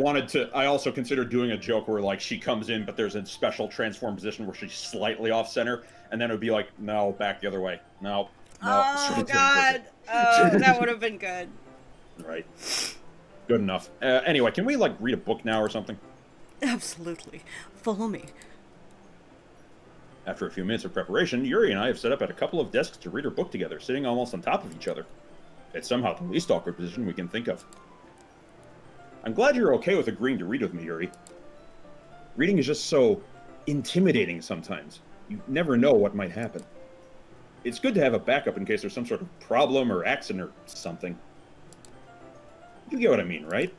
also considered doing a joke where, like, she comes in, but there's a special transform position where she's slightly off center, and then it would be like, no, back the other way. No. Oh, God. Oh, that would have been good. Right. Good enough. Anyway, can we, like, read a book now or something? Absolutely. Follow me. After a few minutes of preparation, Yuri and I have set up at a couple of desks to read our book together, sitting almost on top of each other. It's somehow the least awkward position we can think of. I'm glad you're okay with agreeing to read with me, Yuri. Reading is just so intimidating sometimes. You never know what might happen. It's good to have a backup in case there's some sort of problem or accident or something. You get what I mean, right?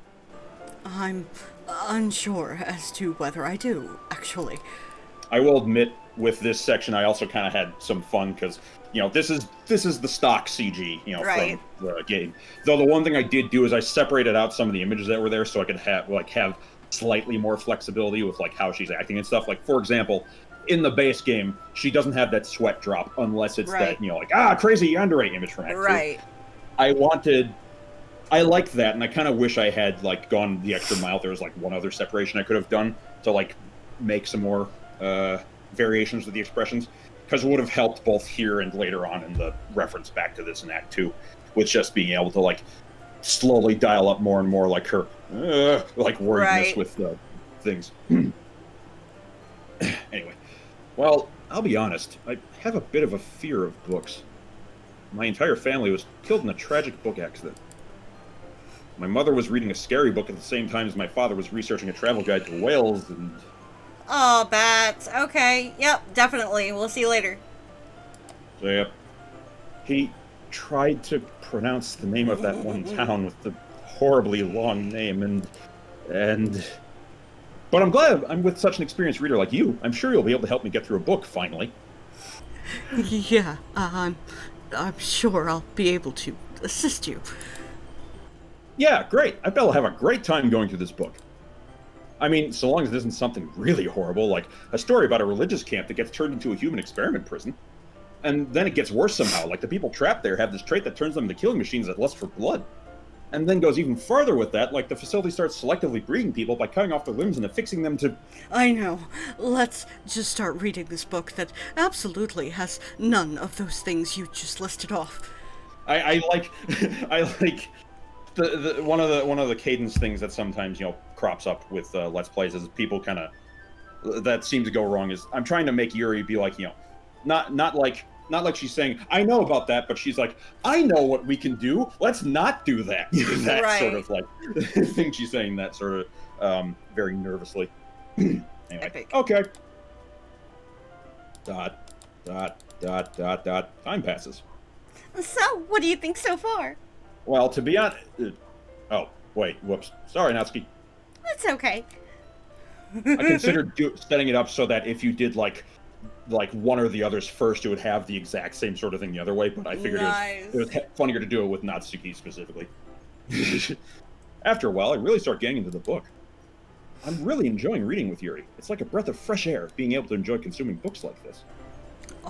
I'm unsure as to whether I do, actually. I will admit, with this section, I also kind of had some fun because, this is the stock CG, Right. from the game. Though the one thing I did do is I separated out some of the images that were there so I could have slightly more flexibility with how she's acting and stuff. Like, for example, in the base game, she doesn't have that sweat drop unless it's Right. that crazy yandere image from Act 2. Right. I liked that, and I kind of wish I had gone the extra mile. There was one other separation I could have done to make some more variations with the expressions, because it would have helped both here and later on in the reference back to this in Act 2, with just being able to slowly dial up more and more her worriedness Right. with things. Anyway, well, I'll be honest. I have a bit of a fear of books. My entire family was killed in a tragic book accident. My mother was reading a scary book at the same time as my father was researching a travel guide to Wales, and... Oh, Bats. Okay. Yep, definitely. We'll see you later. So, yeah. He tried to pronounce the name of that one town with the horribly long name, and... But I'm glad I'm with such an experienced reader like you. I'm sure you'll be able to help me get through a book, finally. Yeah, I'm sure I'll be able to assist you. Yeah, great. I bet I'll have a great time going through this book. I mean, so long as it isn't something really horrible, like a story about a religious camp that gets turned into a human experiment prison. And then it gets worse somehow, the people trapped there have this trait that turns them into killing machines that lust for blood. And then goes even farther with that, the facility starts selectively breeding people by cutting off their limbs and affixing them to... I know. Let's just start reading this book that absolutely has none of those things you just listed off. I like the one of the cadence things that sometimes crops up with Let's Plays is people kind of that seem to go wrong is I'm trying to make Yuri be not like she's saying I know about that, but she's like I know what we can do. Let's not do that. That right. Sort of thing she's saying that sort of very nervously. Anyway, Epic. Okay. ... Time passes. So, what do you think so far? Well, to be honest... oh, wait, whoops. Sorry, Natsuki. It's okay. I considered setting it up so that if you did, one or the others first, it would have the exact same sort of thing the other way, but I figured it was funnier to do it with Natsuki specifically. After a while, I really start getting into the book. I'm really enjoying reading with Yuri. It's like a breath of fresh air, being able to enjoy consuming books like this.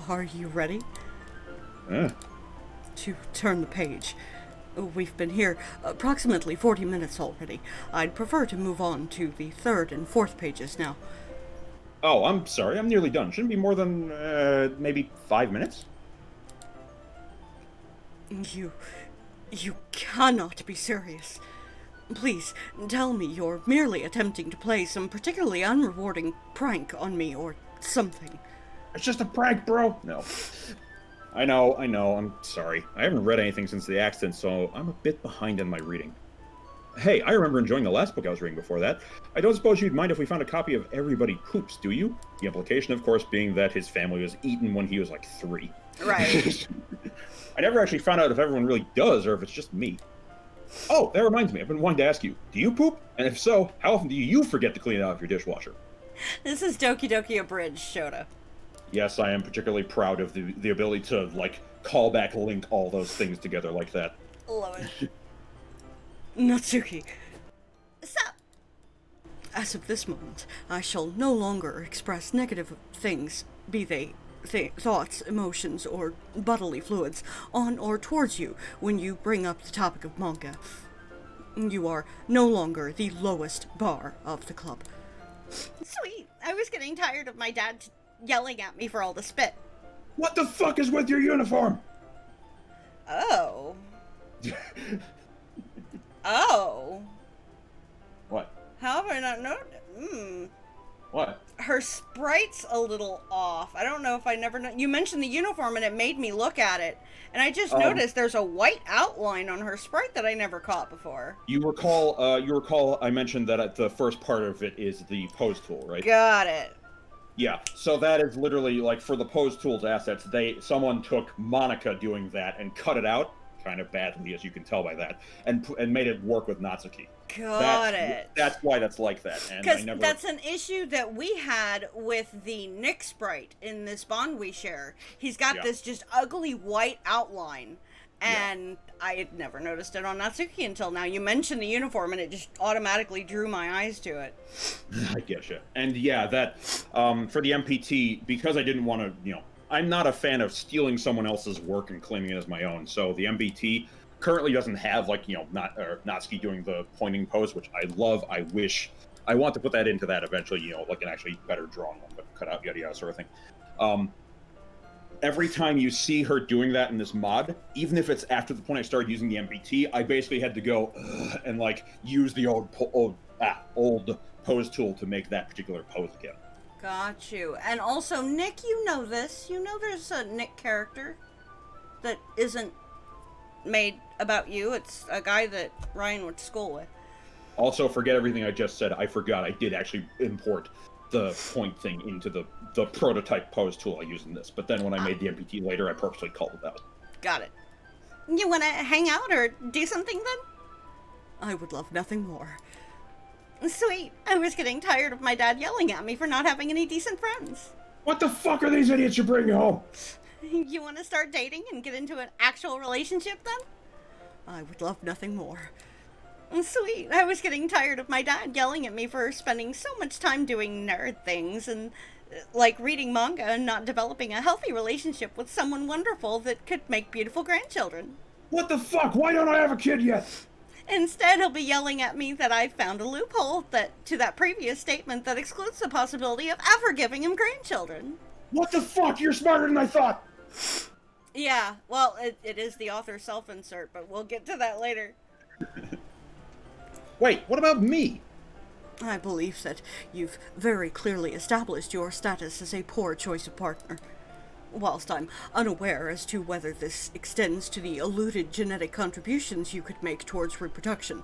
Are you ready? To turn the page. We've been here approximately 40 minutes already. I'd prefer to move on to the third and fourth pages now. Oh, I'm sorry. I'm nearly done. Shouldn't be more than, maybe 5 minutes? You cannot be serious. Please, tell me you're merely attempting to play some particularly unrewarding prank on me or something. It's just a prank, bro. No. I know. I'm sorry. I haven't read anything since the accident, so I'm a bit behind on my reading. Hey, I remember enjoying the last book I was reading before that. I don't suppose you'd mind if we found a copy of Everybody Poops, do you? The implication, of course, being that his family was eaten when he was 3. Right. I never actually found out if everyone really does, or if it's just me. Oh, that reminds me. I've been wanting to ask you, do you poop? And if so, how often do you forget to clean it out of your dishwasher? This is Doki Doki Abridged, Shota. Yes, I am particularly proud of the ability to, call back link all those things together like that. Love it. Natsuki. So, As of this moment, I shall no longer express negative things, be they thoughts, emotions, or bodily fluids, on or towards you when you bring up the topic of manga. You are no longer the lowest bar of the club. sweet. I was getting tired of my dad yelling at me for all the spit. What the fuck is with your uniform? Oh. Oh. What? How have I not noticed? What? Her sprite's a little off. I don't know if I never know. You mentioned the uniform and it made me look at it. And I just noticed there's a white outline on her sprite that I never caught before. You recall I mentioned that the first part of it is the pose tool, right? Got it. Yeah, so that is literally, for the pose tools assets, someone took Monica doing that and cut it out, kind of badly, as you can tell by that, and made it work with Natsuki. Got it. That's why that's like that. And Because that's an issue that we had with the Nick sprite in this bond we share. He's got this just ugly white outline. And I had never noticed it on Natsuki until now. You mentioned the uniform, and it just automatically drew my eyes to it. I get you. And yeah, that for the MPT, because I didn't want to, I'm not a fan of stealing someone else's work and claiming it as my own. So the MBT currently doesn't have Natsuki doing the pointing pose, which I love. I want to put that into that eventually. Like an actually better drawn one, but cut out yada yada sort of thing. Every time you see her doing that in this mod, even if it's after the point I started using the MBT, I basically had to go and use the old pose tool to make that particular pose again. Got you. And also, Nick, you know this. You know there's a Nick character that isn't made about you. It's a guy that Ryan went to school with. Also, forget everything I just said. I forgot I did actually import the point thing into the prototype pose tool I use in this. But then when I made the MPT later, I purposely called it out. Got it. You want to hang out or do something then? I would love nothing more. Sweet. I was getting tired of my dad yelling at me for not having any decent friends. What the fuck are these idiots you're bringing home? You want to start dating and get into an actual relationship then? I would love nothing more. Sweet. I was getting tired of my dad yelling at me for spending so much time doing nerd things and like reading manga and not developing a healthy relationship with someone wonderful that could make beautiful grandchildren. What the fuck? Why don't I have a kid yet? Instead, he'll be yelling at me that I found a loophole to that previous statement that excludes the possibility of ever giving him grandchildren. What the fuck? You're smarter than I thought! Yeah, well, it is the author's self-insert, but we'll get to that later. Wait, what about me? I believe that you've very clearly established your status as a poor choice of partner. Whilst I'm unaware as to whether this extends to the alluded genetic contributions you could make towards reproduction,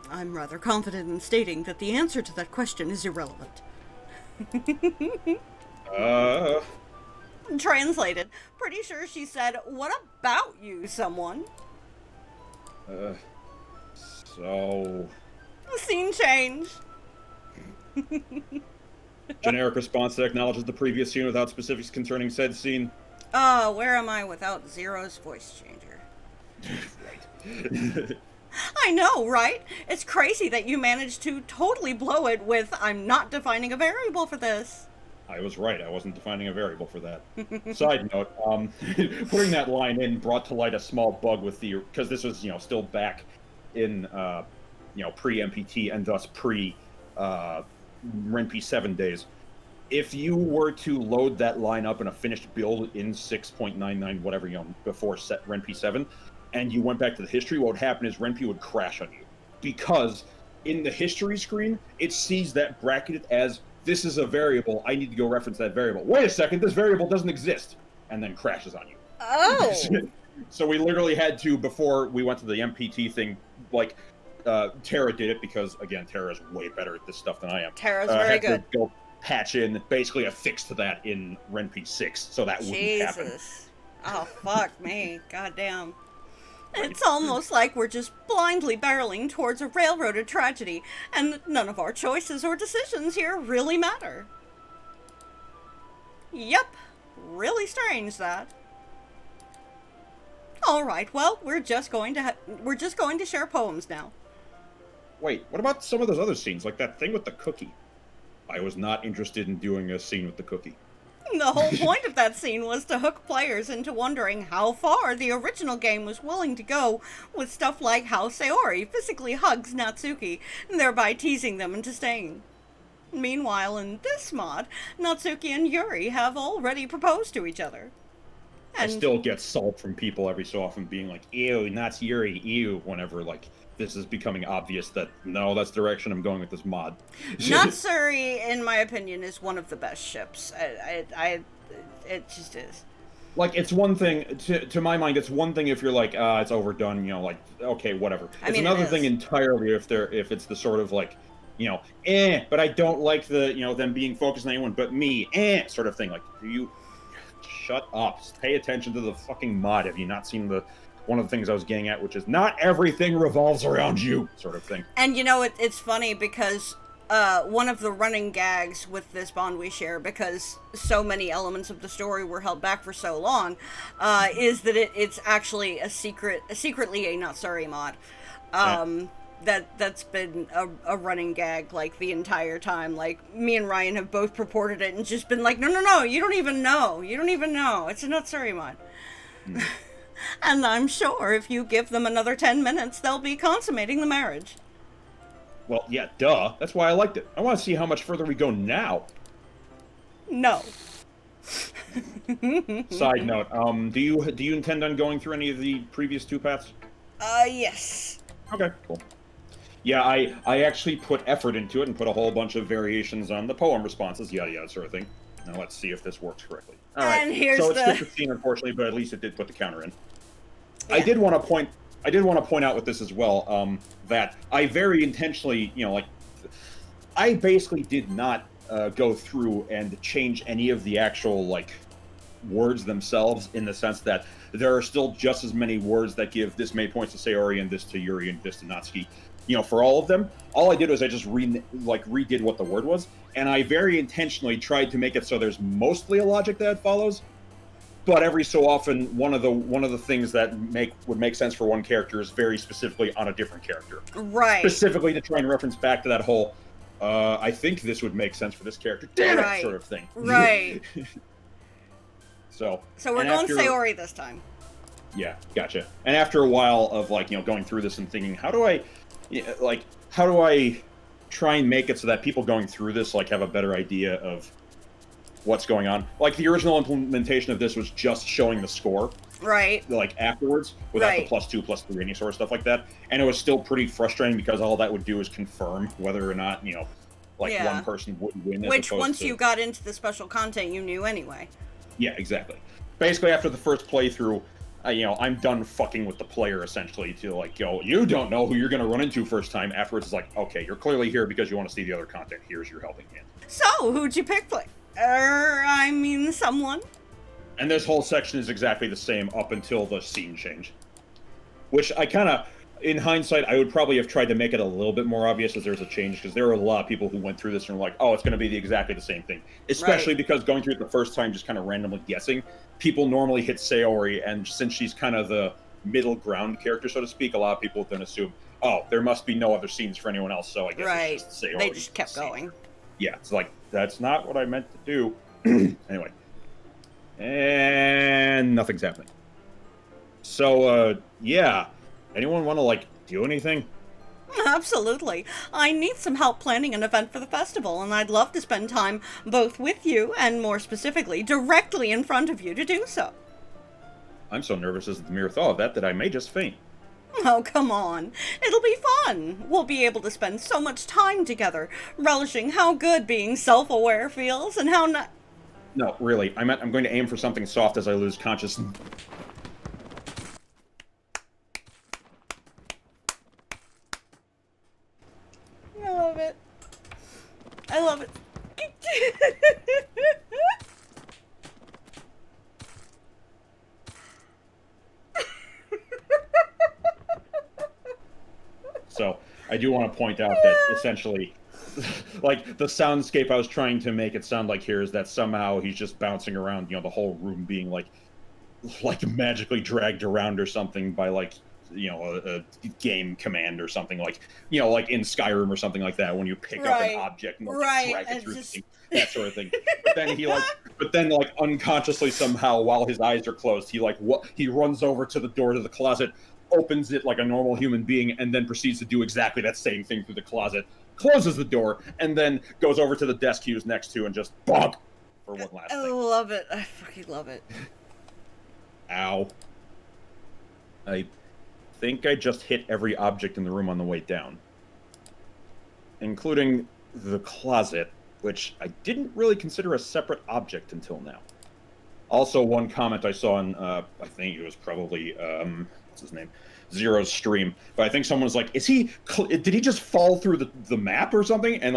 I'm rather confident in stating that the answer to that question is irrelevant. Translated. Pretty sure she said, "What about you, someone?" So... Scene change. Generic response that acknowledges the previous scene without specifics concerning said scene. Where am I without Zero's voice changer? Right. I know, right? It's crazy that you managed to totally blow it with, "I'm not defining a variable for this." I was right. I wasn't defining a variable for that. Side note, putting that line in brought to light a small bug with the... Because this was, still back in, pre-MPT and thus pre-RenP 7 days. If you were to load that line up in a finished build in 6.99, whatever, before RenP 7, and you went back to the history, what would happen is RenP would crash on you. Because in the history screen, it sees that bracketed as... This is a variable, I need to go reference that variable. Wait a second, this variable doesn't exist. And then crashes on you. Oh! So we literally had to, before we went to the MPT thing, Tara did it because, again, Tara is way better at this stuff than I am. Tara's very good. To go patch in basically a fix to that in RenP 6, so that wouldn't happen. Jesus. Oh, fuck me. Goddamn. It's almost like we're just blindly barreling towards a railroaded tragedy, and none of our choices or decisions here really matter. Yep. Really strange, that. Alright, well, we're just going to share poems now. Wait, what about some of those other scenes, like that thing with the cookie? I was not interested in doing a scene with the cookie. The whole point of that scene was to hook players into wondering how far the original game was willing to go with stuff like how Sayori physically hugs Natsuki, thereby teasing them into staying. Meanwhile, in this mod, Natsuki and Yuri have already proposed to each other. And I still get salt from people every so often being like, ew, not Yuri, ew, whenever, this is becoming obvious that, no, that's the direction I'm going with this mod. Natsuri, in my opinion, is one of the best ships. It just is. It's one thing, to my mind, it's one thing if you're it's overdone, okay, whatever. It's another thing entirely if it's the sort of, but I don't like the, them being focused on anyone but me, sort of thing. Shut up. Pay attention to the fucking mod. Have you not seen the one of the things I was getting at, which is not everything revolves around you, sort of thing. And it's funny because one of the running gags with this bond we share, because so many elements of the story were held back for so long, is that it's actually secretly a not sorry mod. That's been a running gag, like, the entire time. Like, me and Ryan have both purported it and just been like, no, you don't even know. It's a not sorry mod. And I'm sure if you give them another 10 minutes, they'll be consummating the marriage. Well, yeah, duh. That's why I liked it. I want to see how much further we go now. No. Side note, do you intend on going through any of the previous 2 paths? Yes. Okay, cool. Yeah, I actually put effort into it and put a whole bunch of variations on the poem responses, yada yada sort of thing. Now let's see if this works correctly. All right. And here's so it's skipped the scene, unfortunately, but at least it did put the counter in. Yeah. I did want to point out with this as well, that I very intentionally, I basically did not go through and change any of the actual, words themselves, in the sense that there are still just as many words that give this many points to Sayori and this to Yuri and this to Natsuki. For all of them, all I did was I just redid what the word was, and I very intentionally tried to make it so there's mostly a logic that follows, but every so often one of the things that would make sense for one character is very specifically on a different character. Right. Specifically to try and reference back to that whole, I think this would make sense for this character, damn it, sort of thing. Right. So we're going Sayori this time. Yeah, gotcha. And after a while of going through this and thinking, how do I try and make it so that people going through this have a better idea of what's going on? Like, the original implementation of this was just showing the score, right? Afterwards, without the +2, +3, any sort of stuff like that, and it was still pretty frustrating because all that would do is confirm whether or not one person would win. Which once you got into the special content, you knew anyway. Yeah, exactly. Basically, after the first playthrough, I'm done fucking with the player, essentially, to you don't know who you're going to run into first time. Afterwards, it's like, okay, you're clearly here because you want to see the other content. Here's your helping hand. So, who'd you pick? Someone. And this whole section is exactly the same up until the scene change. Which I kind of, in hindsight, I would probably have tried to make it a little bit more obvious as there's a change, because there were a lot of people who went through this and were like, oh, it's going to be exactly the same thing. Especially because going through it the first time, just kind of randomly guessing, people normally hit Sayori, and since she's kind of the middle ground character, so to speak, a lot of people then assume, oh, there must be no other scenes for anyone else, so I guess it's just Sayori. They just kept going. Yeah, it's like, that's not what I meant to do. Anyway. And nothing's happening. So, yeah. Anyone want to, do anything? Absolutely. I need some help planning an event for the festival, and I'd love to spend time both with you and, more specifically, directly in front of you to do so. I'm so nervous as the mere thought of that I may just faint. Oh, come on. It'll be fun. We'll be able to spend so much time together, relishing how good being self-aware feels and how not... No, really. I'm going to aim for something soft as I lose consciousness. I love it. So, I do want to point out that essentially, the soundscape I was trying to make it sound like here is that somehow he's just bouncing around, the whole room being magically dragged around or something by a game command or something, like in Skyrim or something like that, when you pick up an object and drag it through things, that sort of thing. But then unconsciously somehow, while his eyes are closed, he runs over to the door to the closet, opens it like a normal human being, and then proceeds to do exactly that same thing through the closet, closes the door, and then goes over to the desk he was next to and just bonk for one last thing. I love it. I fucking love it. Ow. I think I just hit every object in the room on the way down, including the closet, which I didn't really consider a separate object until now. Also, one comment I saw in, I think it was probably, what's his name? Zero's stream, but I think someone was like, did he just fall through the map or something? And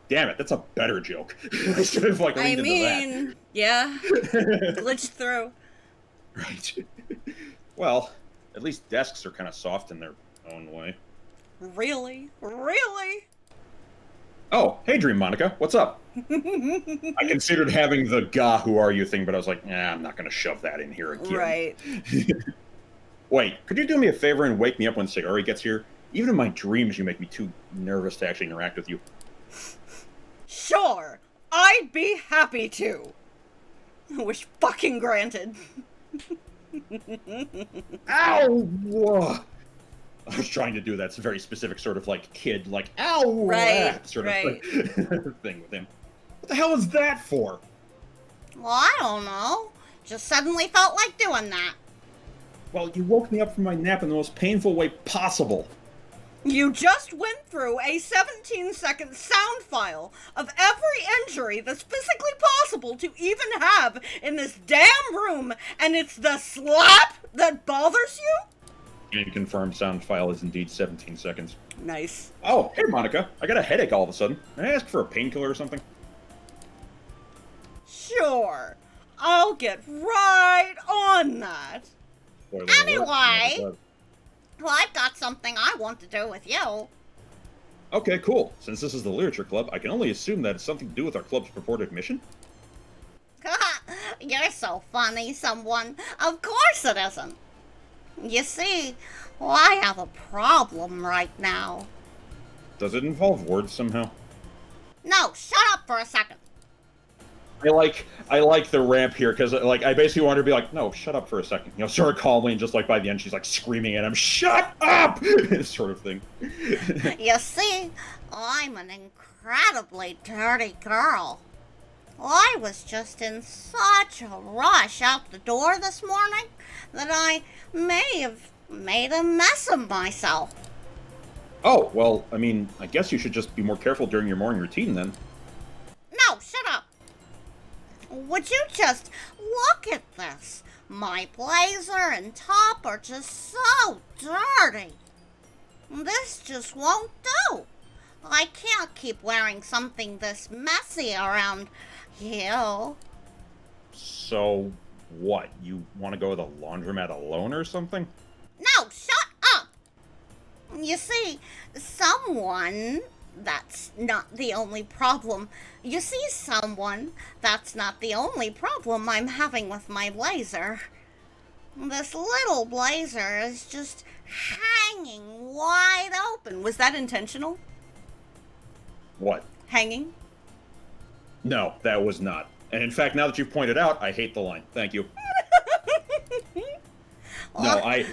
damn it, that's a better joke. I should have leaned into that. Yeah, glitched through. Right. Well, At least desks are kind of soft in their own way. Really? Really? Oh, hey, Dream Monica, what's up? I considered having the "Gah, who are you" thing, but I was like, I'm not going to shove that in here again. Right. Wait, could you do me a favor and wake me up when Sayori gets here? Even in my dreams, you make me too nervous to actually interact with you. Sure, I'd be happy to. Wish fucking granted. Ow! Whoa. I was trying to do that very specific sort of like kid, like ow, right, sort right. of thing with him. What the hell is that for? Well, I don't know. Just suddenly felt like doing that. Well, you woke me up from my nap in the most painful way possible. You just went through a 17-second sound file of every injury that's physically possible to even have in this damn room, and it's the slap that bothers you? And confirmed sound file is indeed 17 seconds. Nice. Oh, hey Monica, I got a headache all of a sudden. Can I ask for a painkiller or something? Sure. I'll get right on that. Spoiler alert, Anyway. never does. Well, I've got something I want to do with you. Okay, cool. Since this is the Literature Club, I can only assume that it's something to do with our club's purported mission? You're so funny, someone. Of course it isn't. You see, well, I have a problem right now. Does it involve words somehow? No, shut up for a second. I like the ramp here, because like I basically want her to be like, no, shut up for a second. You know, sort of calmly, and just like by the end she's like screaming at him, shut up! Sort of thing. You see, I'm an incredibly dirty girl. Well, I was just in such a rush out the door this morning that I may have made a mess of myself. Oh, well, I mean, I guess you should just be more careful during your morning routine then. No, shut up. Would you just look at this? My blazer and top are just so dirty. This just won't do. I can't keep wearing something this messy around you. So, what? You want to go to the laundromat alone or something? No, shut up! You see, that's not the only problem. I'm having with my blazer. This little blazer is just hanging wide open. Was that intentional? What? Hanging? No, that was not. And in fact, now that you've pointed out, I hate the line. Thank you. No, I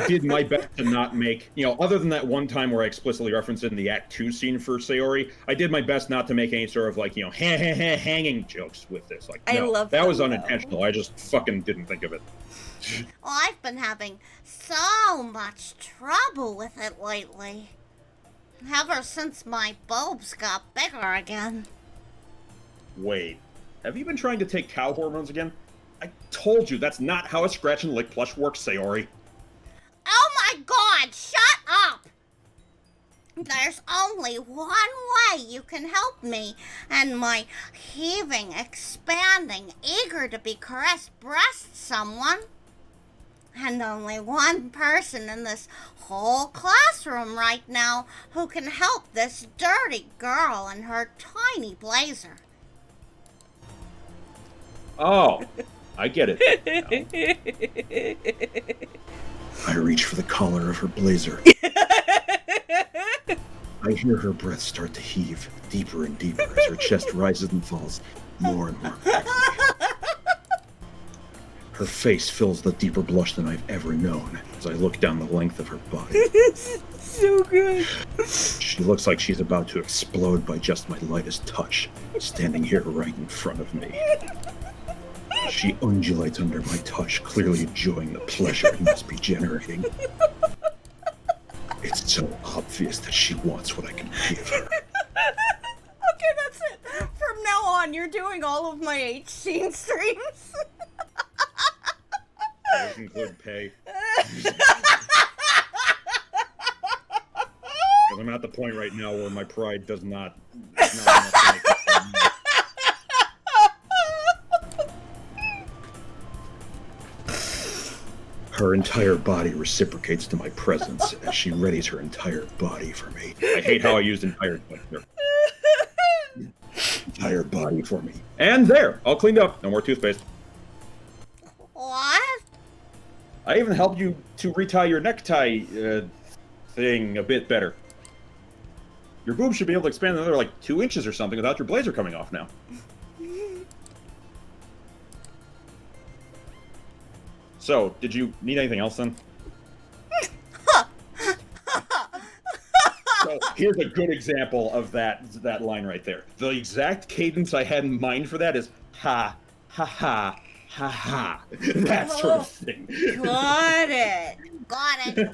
did my best to not make, other than that one time where I explicitly referenced it in the Act 2 scene for Sayori, I did my best not to make any sort of hanging jokes with this. Like, no, I love that was them, unintentional. though. I just fucking didn't think of it. Well, I've been having so much trouble with it lately. Ever since my bulbs got bigger again. Wait, have you been trying to take cow hormones again? I told you that's not how a scratch and lick plush works, Sayori. Oh my god, shut up! There's only one way you can help me and my heaving, expanding, eager to be caressed breast, someone. And only one person in this whole classroom right now who can help this dirty girl in her tiny blazer. Oh, I get it. I reach for the collar of her blazer. I hear her breath start to heave deeper and deeper as her chest rises and falls more and more quickly. Her face fills the deeper blush than I've ever known as I look down the length of her body. So good. She looks like she's about to explode by just my lightest touch, standing here right in front of me. She undulates under my touch, clearly enjoying the pleasure it must be generating. It's so obvious that she wants what I can give her. Okay, that's it. From now on, you're doing all of my H-scene streams. Does include pay. I'm at the point right now where my pride does not. Her entire body reciprocates to my presence as she readies her entire body for me. I hate how I used entire there. Entire body for me. And there! All cleaned up. No more toothpaste. What? I even helped you to retie your necktie thing a bit better. Your boobs should be able to expand another, like, 2 inches or something without your blazer coming off now. So, did you need anything else then? So, here's a good example of that line right there. The exact cadence I had in mind for that is ha, ha, ha, ha, ha. That sort of thing. Got it. Got it.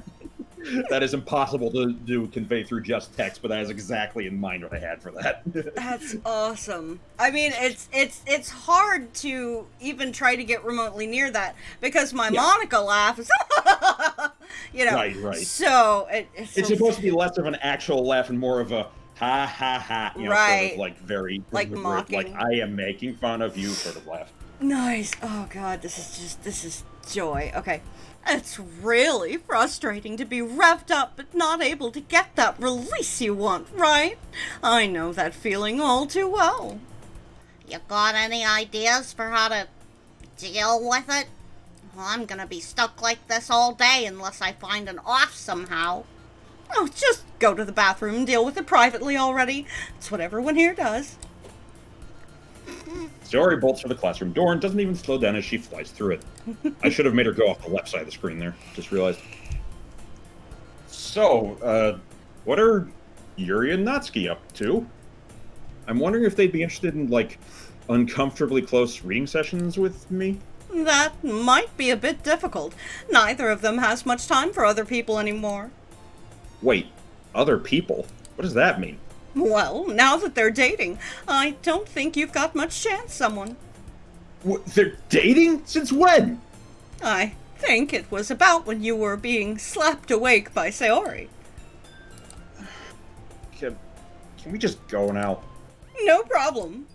That is impossible to convey through just text, but that is exactly in mind what I had for that. That's awesome. I mean, it's hard to even try to get remotely near that because my Monica laugh is, Right. So it's supposed to be less of an actual laugh and more of a ha ha ha, right? Sort of like very like mocking, like I am making fun of you sort of laugh. Nice. Oh god, this is joy. Okay. It's really frustrating to be revved up but not able to get that release you want, right? I know that feeling all too well. You got any ideas for how to deal with it? Well, I'm gonna be stuck like this all day unless I find an off somehow. Oh, just go to the bathroom and deal with it privately already. It's what everyone here does. Saori bolts for the classroom door and doesn't even slow down as she flies through it. I should have made her go off the left side of the screen there. Just realized. So, what are Yuri and Natsuki up to? I'm wondering if they'd be interested in, like, uncomfortably close reading sessions with me? That might be a bit difficult. Neither of them has much time for other people anymore. Wait, other people? What does that mean? Well, now that they're dating, I don't think you've got much chance, someone. They're dating? Since when? I think it was about when you were being slapped awake by Saori. Can we just go now? No problem.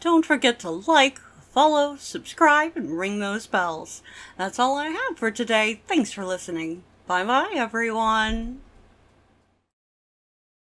Don't forget to like, follow, subscribe, and ring those bells. That's all I have for today. Thanks for listening. Bye-bye, everyone.